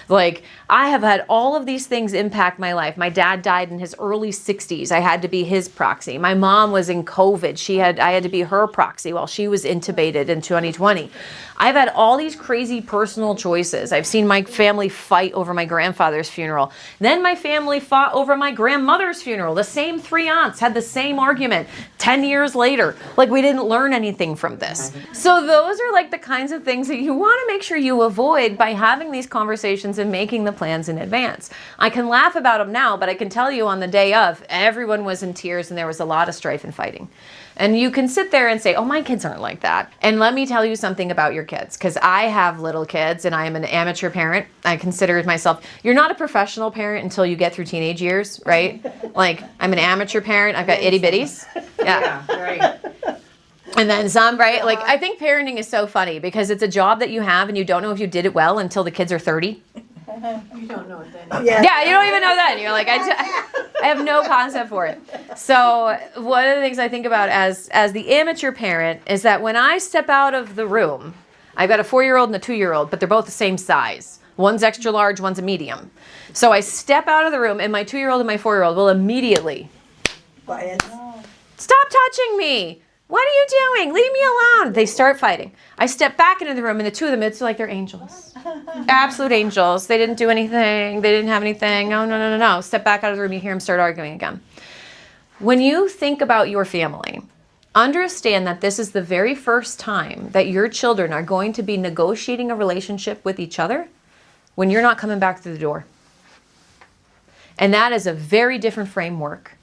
I have had all of these things impact my life. My dad died in his early 60s. I had to be his proxy. My mom was in COVID. I had to be her proxy while she was intubated in 2020. I've had all these crazy personal choices. I've seen my family fight over my grandfather's funeral. Then my family fought over my grandmother's funeral. The same 3 aunts had the same argument 10 years later. We didn't learn anything from this. So those are the kinds of things that you want to make sure you avoid by having these conversations and making the plans in advance. I can laugh about them now, but I can tell you on the day of, everyone was in tears and there was a lot of strife and fighting. And you can sit there and say, oh, my kids aren't like that. And let me tell you something about your kids, because I have little kids and I am an amateur parent. I consider myself, you're not a professional parent until you get through teenage years, right? I'm an amateur parent. I've got itty bitties. Yeah, right. And then some, right? I think parenting is so funny because it's a job that you have and you don't know if you did it well until the kids are 30. You don't know what that is. Yeah. Yeah, you don't even know that. And you're I have no concept for it. So one of the things I think about as the amateur parent is that when I step out of the room, I've got a 4-year-old and a 2-year-old, but they're both the same size. One's extra large, one's a medium. So I step out of the room and my 2-year-old and my 4-year-old will immediately, stop touching me. What are you doing? Leave me alone. They start fighting. I step back into the room and the 2 of them, it's they're angels. Absolute angels. They didn't do anything. They didn't have anything. No. Step back out of the room. You hear them start arguing again. When you think about your family, understand that this is the very first time that your children are going to be negotiating a relationship with each other when you're not coming back through the door. And that is a very different framework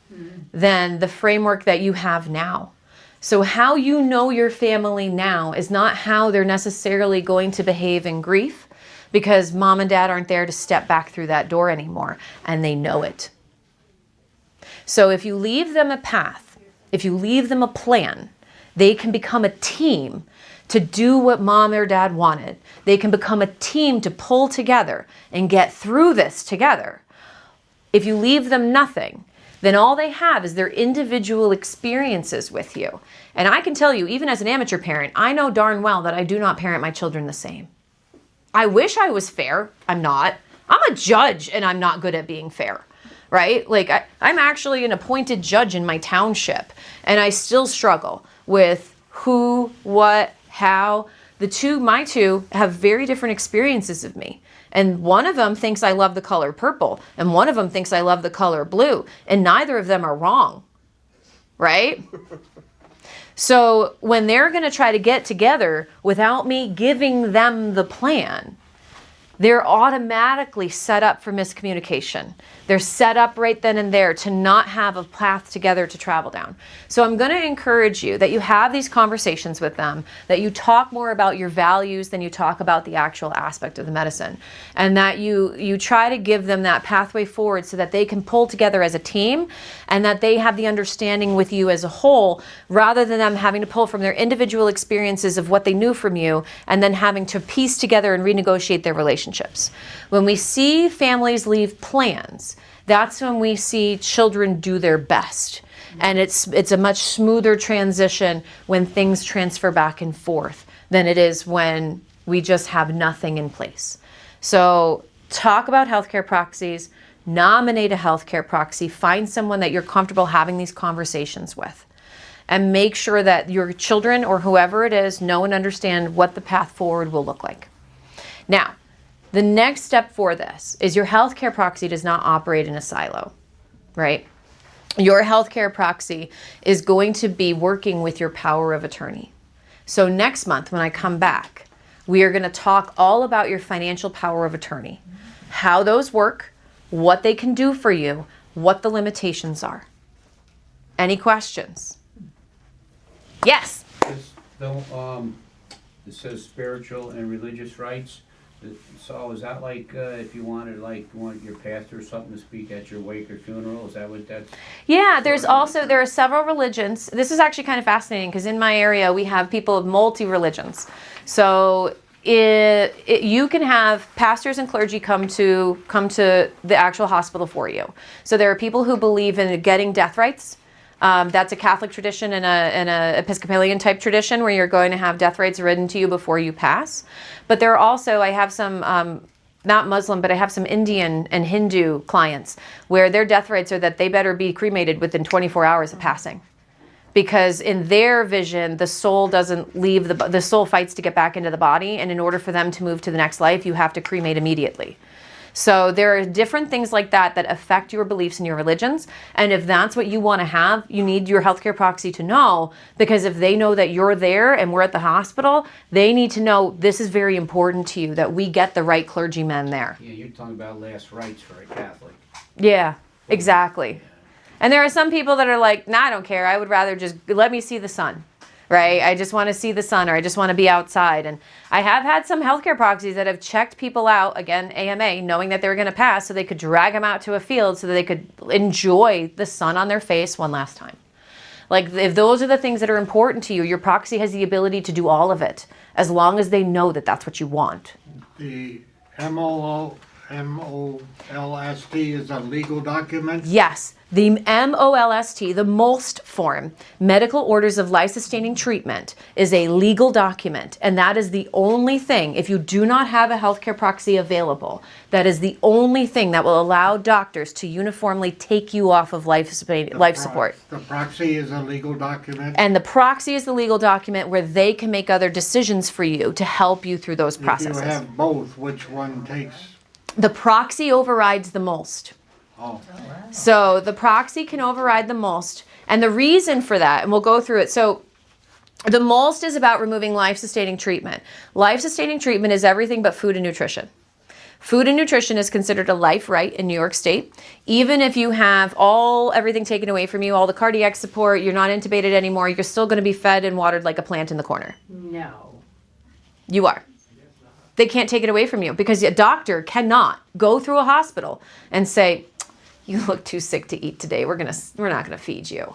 than the framework that you have now. So how you know your family now is not how they're necessarily going to behave in grief, because mom and dad aren't there to step back through that door anymore, and they know it. So if you leave them a path, if you leave them a plan, they can become a team to do what mom or dad wanted. They can become a team to pull together and get through this together. If you leave them nothing, then all they have is their individual experiences with you. And I can tell you, even as an amateur parent, I know darn well that I do not parent my children the same. I wish I was fair. I'm not. I'm a judge and I'm not good at being fair. Right? Like I'm actually an appointed judge in my township, and I still struggle with who, what, how. My two have very different experiences of me. And one of them thinks I love the color purple, and one of them thinks I love the color blue, and neither of them are wrong. Right? So when they're going to try to get together without me giving them the plan, they're automatically set up for miscommunication. They're set up right then and there to not have a path together to travel down. So I'm going to encourage you that you have these conversations with them, that you talk more about your values than you talk about the actual aspect of the medicine, and that you try to give them that pathway forward so that they can pull together as a team, and that they have the understanding with you as a whole, rather than them having to pull from their individual experiences of what they knew from you and then having to piece together and renegotiate their relationships. When we see families leave plans, that's when we see children do their best. And it's a much smoother transition when things transfer back and forth than it is when we just have nothing in place. So talk about healthcare proxies, nominate a healthcare proxy, find someone that you're comfortable having these conversations with, and make sure that your children or whoever it is know and understand what the path forward will look like. Now, the next step for this is your healthcare proxy does not operate in a silo, right? Your healthcare proxy is going to be working with your power of attorney. So next month when I come back, we are going to talk all about your financial power of attorney, how those work, what they can do for you, what the limitations are. Any questions? Yes. It says spiritual and religious rights. So is that like if you want your pastor or something to speak at your wake or funeral? Is that what that's? Yeah, there are several religions. This is actually kind of fascinating because in my area we have people of multi-religions. So you can have pastors and clergy come to the actual hospital for you. So there are people who believe in getting death rights. That's a Catholic tradition and a Episcopalian type tradition where you're going to have death rights written to you before you pass. But there are also, I have some, not Muslim, but I have some Indian and Hindu clients where their death rights are that they better be cremated within 24 hours of passing. Because in their vision, the soul doesn't leave, the soul fights to get back into the body, and in order for them to move to the next life, you have to cremate immediately. So there are different things like that that affect your beliefs and your religions. And if that's what you want to have, you need your healthcare proxy to know, because if they know that you're there and we're at the hospital, they need to know this is very important to you, that we get the right clergymen there. Yeah, you're talking about last rites for a Catholic. Yeah, exactly. And there are some people that are like, nah, I don't care. I would rather just let me see the sun. Right? I just want to see the sun, or I just want to be outside. And I have had some healthcare proxies that have checked people out, again, AMA, knowing that they were going to pass, so they could drag them out to a field so that they could enjoy the sun on their face one last time. Like, if those are the things that are important to you, your proxy has the ability to do all of it, as long as they know that that's what you want. The MOLST is a legal document? Yes. The MOLST, the MOLST form, Medical Orders of Life-Sustaining Treatment, is a legal document, and that is the only thing, if you do not have a healthcare proxy available, that is the only thing that will allow doctors to uniformly take you off of life support. The proxy is a legal document? And the proxy is the legal document where they can make other decisions for you to help you through those processes. If you have both, which one takes? The proxy overrides the MOLST. Oh, So the proxy can override the MOLST. And the reason for that, and we'll go through it. So the MOLST is about removing life-sustaining treatment. Life-sustaining treatment is everything but food and nutrition. Food and nutrition is considered a life right in New York State. Even if you have everything taken away from you, all the cardiac support, you're not intubated anymore, you're still going to be fed and watered like a plant in the corner. No. You are. They can't take it away from you because a doctor cannot go through a hospital and say, you look too sick to eat today. We're not going to feed you.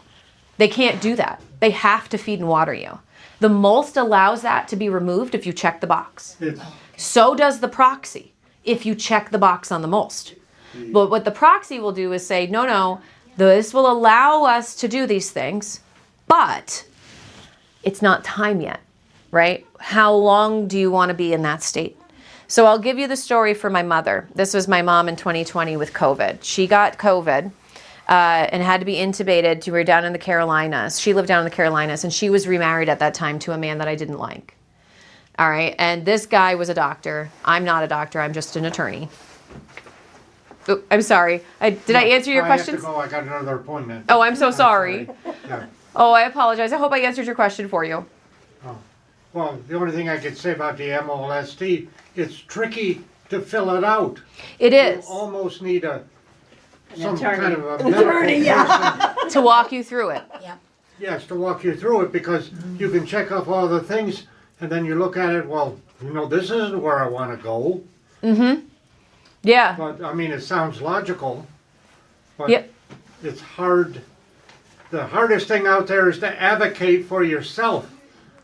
They can't do that. They have to feed and water you. The MOLST allows that to be removed if you check the box. it's, So does the proxy if you check the box on the MOLST. But what the proxy will do is say, no, this will allow us to do these things, but it's not time yet, right? How long do you want to be in that state? So I'll give you the story for my mother. This was my mom in 2020 with COVID. She got COVID and had to be intubated. We were down in the Carolinas. She lived down in the Carolinas, and she was remarried at that time to a man that I didn't like. All right, and this guy was a doctor. I'm not a doctor. I'm just an attorney. Oh, I'm sorry. Did I answer your questions? I have to go, I got another appointment. Oh, I'm so sorry. Yeah. Oh, I apologize. I hope I answered your question for you. Oh. Well, the only thing I could say about the MOLST, it's tricky to fill it out. It You is almost need some attorney. kind of a medical person, to walk you through it. yes, to walk you through it, because you can check off all the things, and then you look at it, well, this isn't where I want to go. Yeah. But, I mean, it sounds logical, but Yep. it's hard. The hardest thing out there is to advocate for yourself.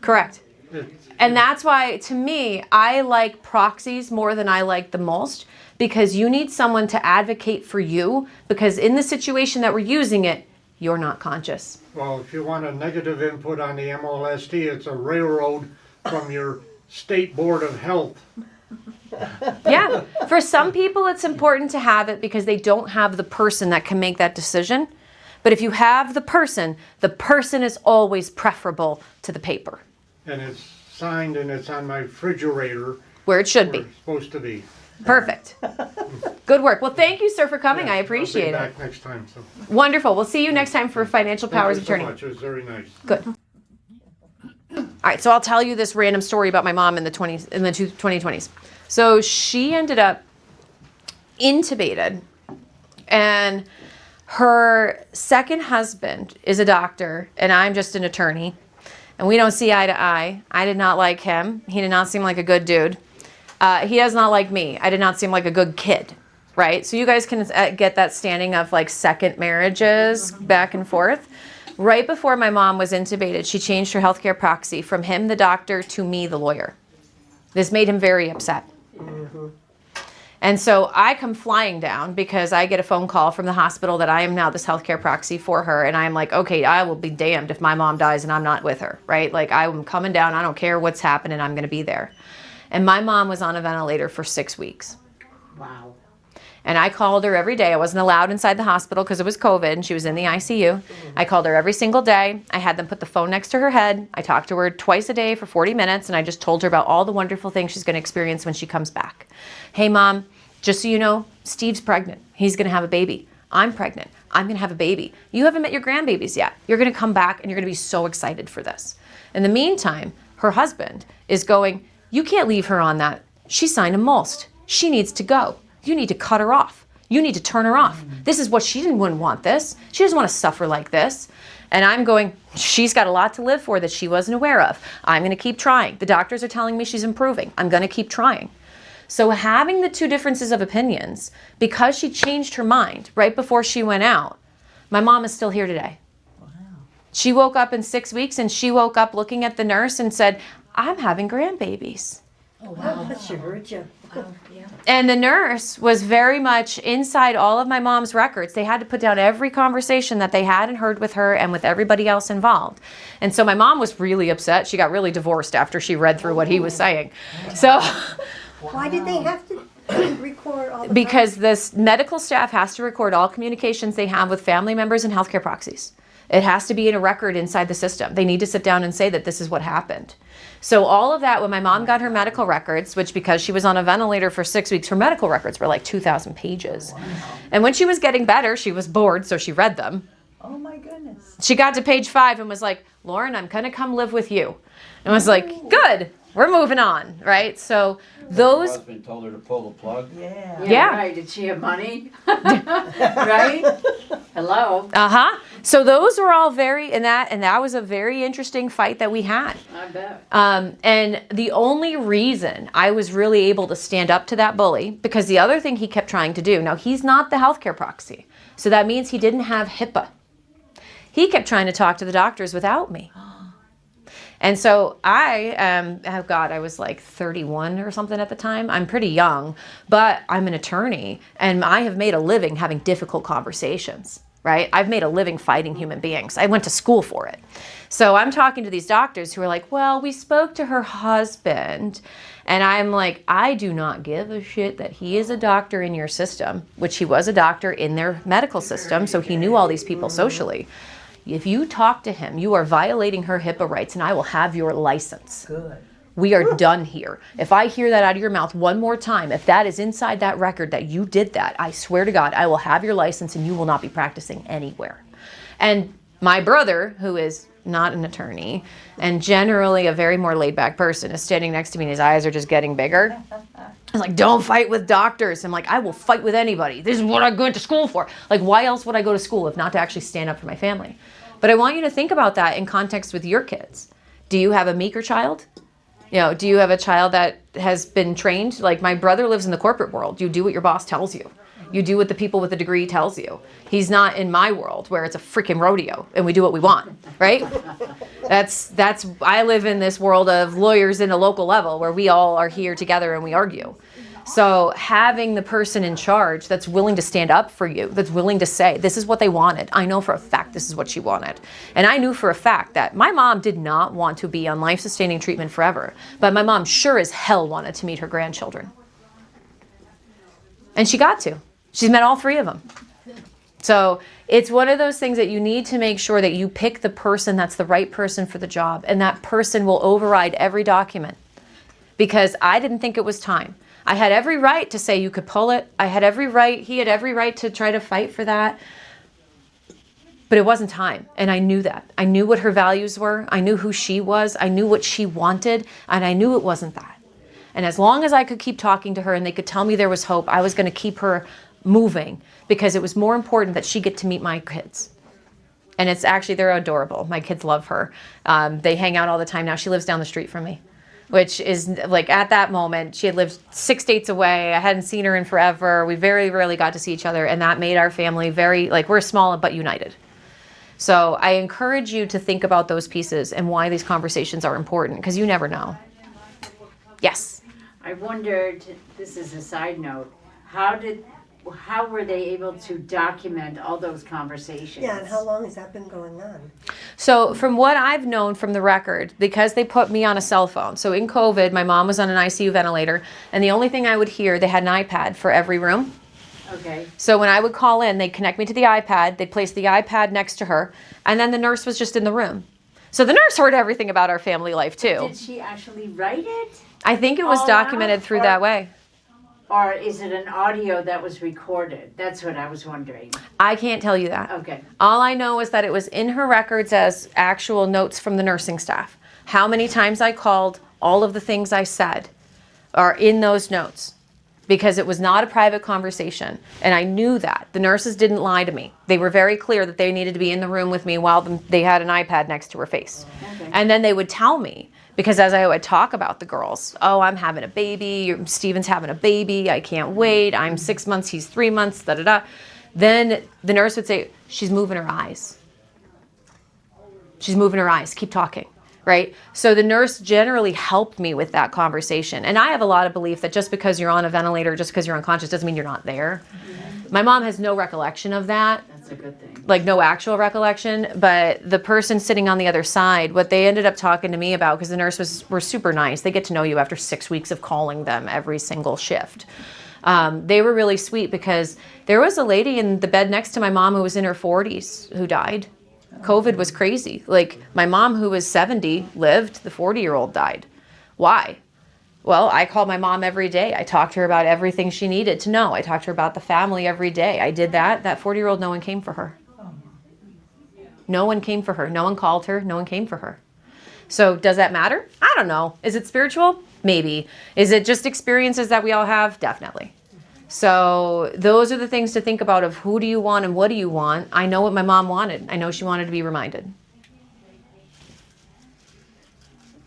Correct. It- And that's why, to me, I like proxies more than I like the MOLST, because you need someone to advocate for you, because in the situation that we're using it, you're not conscious. Well, if you want a negative input on the MOLST, it's a railroad from your state board of health. Yeah. For some people, it's important to have it because they don't have the person that can make that decision. But if you have the person is always preferable to the paper, And it's signed and it's on my refrigerator where it should where be. it's supposed to be. Perfect. Good work. Well, thank you, sir, for coming. Yeah, I appreciate I'll it. be back next time, so. Wonderful. We'll see you next time for Financial Powers of Thank you Attorney. so much, it was very nice. Good. All right, so I'll tell you this random story about my mom in the 2020s. So she ended up intubated, and her second husband is a doctor, and I'm just an attorney, and we don't see eye to eye. I did not like him. He did not seem like a good dude. He does not like me. I did not seem like a good kid, right? So you guys can get that standing of like second marriages back and forth. Right before my mom was intubated, she changed her healthcare proxy from him, the doctor, to me, the lawyer. This made him very upset. And so I come flying down because I get a phone call from the hospital that I am now this healthcare proxy for her. And I'm like, okay, I will be damned if my mom dies and I'm not with her, right? Like, I'm coming down. I don't care what's happening. I'm going to be there. And my mom was on a ventilator for 6 weeks. Wow. And I called her every day. I wasn't allowed inside the hospital because it was COVID and she was in the ICU. I called her every single day. I had them put the phone next to her head. I talked to her twice a day for 40 minutes, and I just told her about all the wonderful things she's going to experience when she comes back. Hey, Mom, just so you know, Steve's pregnant. He's going to have a baby. I'm pregnant. I'm going to have a baby. You haven't met your grandbabies yet. You're going to come back and you're going to be so excited for this. In the meantime, her husband is going, you can't leave her on that. She signed a MOLST. She needs to go. You need to cut her off. You need to turn her off. This is what wouldn't want this. She doesn't want to suffer like this. And I'm going, she's got a lot to live for that she wasn't aware of. I'm going to keep trying. The doctors are telling me she's improving. I'm going to keep trying. So having the two differences of opinions, because she changed her mind right before she went out, my mom is still here today. Wow. She woke up in 6 weeks, and she woke up looking at the nurse and said, I'm having grandbabies. Oh, wow. That should hurt you. Wow. Yeah. And the nurse was very much inside all of my mom's records. They had to put down every conversation that they had and heard with her and with everybody else involved. And so my mom was really upset. She got really divorced after she read through what he was saying. So Why did they have to record all the because this medical staff has to record all communications they have with family members and healthcare proxies. It has to be in a record inside the system. They need to sit down and say that this is what happened. So all of that, when my mom got her medical records, which because she was on a ventilator for 6 weeks, her medical records were like 2,000 pages. And when she was getting better, she was bored, so she read them. Oh my goodness. She got to page 5 and was like, Lauren, I'm going to come live with you. And I was like, good, we're moving on, right? So Her those, husband told her to pull the plug. Yeah. Yeah. Right. Did she have money? Right? Hello. so those were all very, and that was a very interesting fight that we had. I bet. And the only reason I was really able to stand up to that bully, because the other thing he kept trying to do, now he's not the healthcare proxy, so that means he didn't have HIPAA. He kept trying to talk to the doctors without me. And so I was like 31 or something at the time. I'm pretty young, but I'm an attorney and I have made a living having difficult conversations, right? I've made a living fighting human beings. I went to school for it. So I'm talking to these doctors who are like, well, we spoke to her husband. And I'm like, I do not give a shit that he is a doctor in your system, which he was a doctor in their medical system. So he knew all these people socially. If you talk to him, you are violating her HIPAA rights and I will have your license. Good. We are done here. If I hear that out of your mouth one more time, if that is inside that record that you did that, I swear to God, I will have your license and you will not be practicing anywhere. And my brother, who is not an attorney and generally a very more laid back person, is standing next to me and his eyes are just getting bigger. I was like, don't fight with doctors. I'm like, I will fight with anybody. This is what I go to school for. Like, why else would I go to school if not to actually stand up for my family? But I want you to think about that in context with your kids. Do you have a meeker child? You know, do you have a child that has been trained? Like my brother lives in the corporate world. You do what your boss tells you. You do what the people with a degree tells you. He's not in my world where it's a freaking rodeo and we do what we want, right? I live in this world of lawyers in a local level where we all are here together and we argue. So having the person in charge that's willing to stand up for you, that's willing to say, this is what they wanted. I know for a fact this is what she wanted. And I knew for a fact that my mom did not want to be on life-sustaining treatment forever, but my mom sure as hell wanted to meet her grandchildren. And she got to. She's met all 3 of them. So it's one of those things that you need to make sure that you pick the person that's the right person for the job, and that person will override every document. Because I didn't think it was time. I had every right to say you could pull it. He had every right to try to fight for that. But it wasn't time. And I knew that. I knew what her values were. I knew who she was. I knew what she wanted. And I knew it wasn't that. And as long as I could keep talking to her and they could tell me there was hope, I was going to keep her moving because it was more important that she get to meet my kids. And it's actually, they're adorable. My kids love her. They hang out all the time now. She lives down the street from me, which is like at that moment, she had lived 6 states away. I hadn't seen her in forever. We very rarely got to see each other. And that made our family very, like, we're small but united. So I encourage you to think about those pieces and why these conversations are important, because you never know. Yes. I wondered, this is a side note, how were they able to document all those conversations? Yeah, and how long has that been going on? So from what I've known from the record, because they put me on a cell phone. So in COVID, my mom was on an ICU ventilator, and the only thing I would hear, they had an iPad for every room. Okay. So when I would call in, they'd connect me to the iPad, they'd place the iPad next to her, and then the nurse was just in the room. So the nurse heard everything about our family life too. Did she actually write it? I think it was all documented out, through or- that way. Or is it an audio that was recorded? That's what I was wondering. I can't tell you that. Okay. All I know is that it was in her records as actual notes from the nursing staff. How many times I called, all of the things I said are in those notes, because it was not a private conversation. And I knew that. The nurses didn't lie to me. They were very clear that they needed to be in the room with me while they had an iPad next to her face. Okay. And then they would tell me, because as I would talk about the girls, oh, I'm having a baby, Steven's having a baby, I can't wait, I'm 6 months, he's 3 months, da-da-da. Then the nurse would say, she's moving her eyes. She's moving her eyes, keep talking, right? So the nurse generally helped me with that conversation. And I have a lot of belief that just because you're on a ventilator, just because you're unconscious, doesn't mean you're not there. My mom has no recollection of that. That's a good thing. Like no actual recollection, but the person sitting on the other side, what they ended up talking to me about, because the nurses were super nice. They get to know you after 6 weeks of calling them every single shift. They were really sweet because there was a lady in the bed next to my mom who was in her 40s who died. COVID was crazy. Like my mom, who was 70, lived, the 40-year-old died. Why? Well, I called my mom every day. I talked to her about everything she needed to know. I talked to her about the family every day. I did that. That 40-year-old, no one came for her. No one came for her. No one called her. No one came for her. So does that matter? I don't know. Is it spiritual? Maybe. Is it just experiences that we all have? Definitely. So those are the things to think about of who do you want and what do you want. I know what my mom wanted. I know she wanted to be reminded.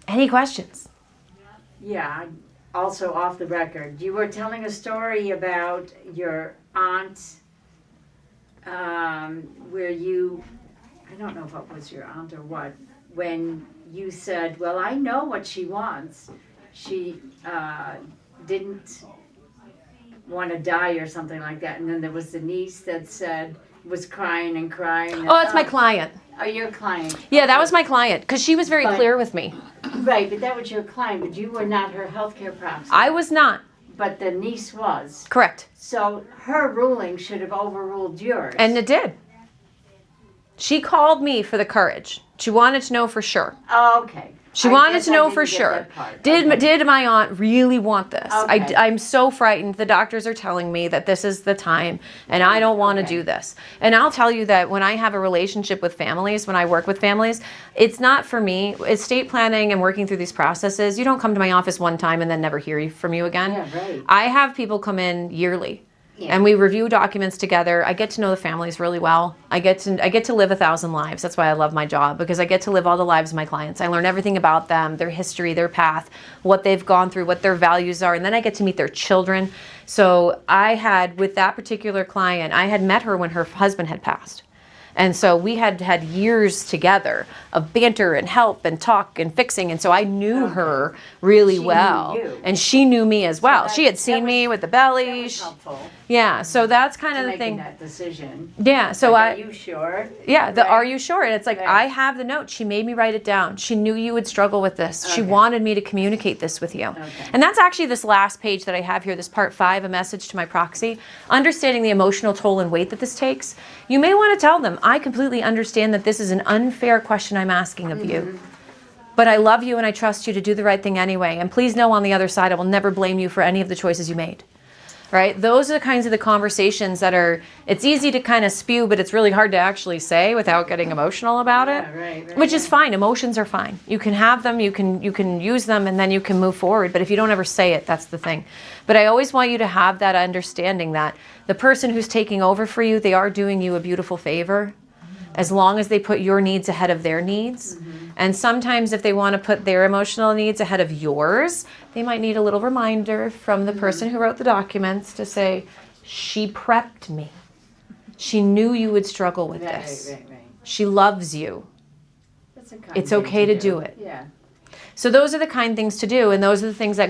Any questions? Yeah, also off the record, you were telling a story about your aunt, where you, I don't know if it was your aunt or what, when you said, well, I know what she wants. She didn't want to die or something like that. And then there was the niece that said, was crying and crying. And, Oh, that's my client. Oh, your client. Yeah, that was my client because she was very But- clear with me. Right, but that was your client, but you were not her healthcare proxy. I was not. But the niece was. Correct. So her ruling should have overruled yours. And it did. She called me for the courage. She wanted to know for sure. Oh, okay. She I wanted guess to I know didn't for get sure. that part. Did Okay. did my aunt really want this? Okay. I'm so frightened. The doctors are telling me that this is the time, and I don't want to Okay. do this. And I'll tell you that when I have a relationship with families, when I work with families, it's not for me. Estate planning and working through these processes, you don't come to my office one time and then never hear from you again. Yeah, right. I have people come in yearly. Yeah. And we review documents together. I get to know the families really well. I get to live 1,000 lives. That's why I love my job, because I get to live all the lives of my clients. I learn everything about them, their history, their path, what they've gone through, what their values are, and then I get to meet their children. So I had, with that particular client, I had met her when her husband had passed. And so we had had years together of banter and help and talk and fixing. And so I knew her really She knew well. you. And she knew me as well. that- She had that seen was- me with the That belly. was helpful Yeah, so that's kind to of the making thing. that decision. Yeah, so Like, I, are you sure? yeah, the Right. are you sure? And it's like, Right. I have the note. She made me write it down. She knew you would struggle with this. She Okay. wanted me to communicate this with you. And that's actually this last page that I have here, this part 5, a message to my proxy. Understanding the emotional toll and weight that this takes. You may want to tell them, I completely understand that this is an unfair question I'm asking of you. But I love you and I trust you to do the right thing anyway. And please know on the other side, I will never blame you for any of the choices you made. Right? Those are the kinds of the conversations that are, it's easy to kind of spew, but it's really hard to actually say without getting emotional about it. Yeah, right, Which is fine. Emotions are fine. You can have them, you can use them, and then you can move forward. But if you don't ever say it, that's the thing. But I always want you to have that understanding that the person who's taking over for you, they are doing you a beautiful favor, as long as they put your needs ahead of their needs. And sometimes if they want to put their emotional needs ahead of yours, they might need a little reminder from the person who wrote the documents to say, she prepped me. She knew you would struggle with Right, this. right. She loves you. That's a kind It's thing okay to do it. Yeah. So those are the kind things to do, and those are the things that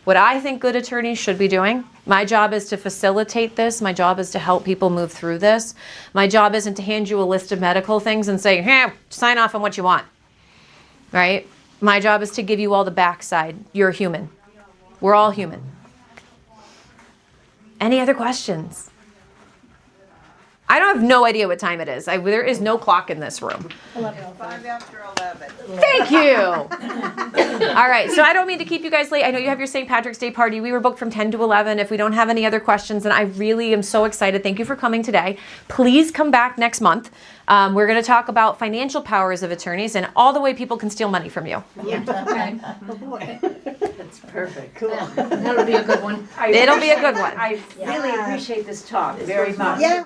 what I think good attorneys should be doing. My job is to facilitate this. My job is to help people move through this. My job isn't to hand you a list of medical things and say, hey, sign off on what you want. Right? My job is to give you all the backside. You're human. We're all human. Any other questions? I don't have no idea what time it is. There is no clock in this room. 5 after 11. Thank you. All right, so I don't mean to keep you guys late. I know you have your St. Patrick's Day party. We were booked from 10 to 11. If we don't have any other questions, then I really am so excited. Thank you for coming today. Please come back next month. We're going to talk about financial powers of attorneys and all the way people can steal money from you. Oh, boy. That's perfect. Cool. That'll be a good one. It'll be a good one. I really appreciate this talk very much. Yeah.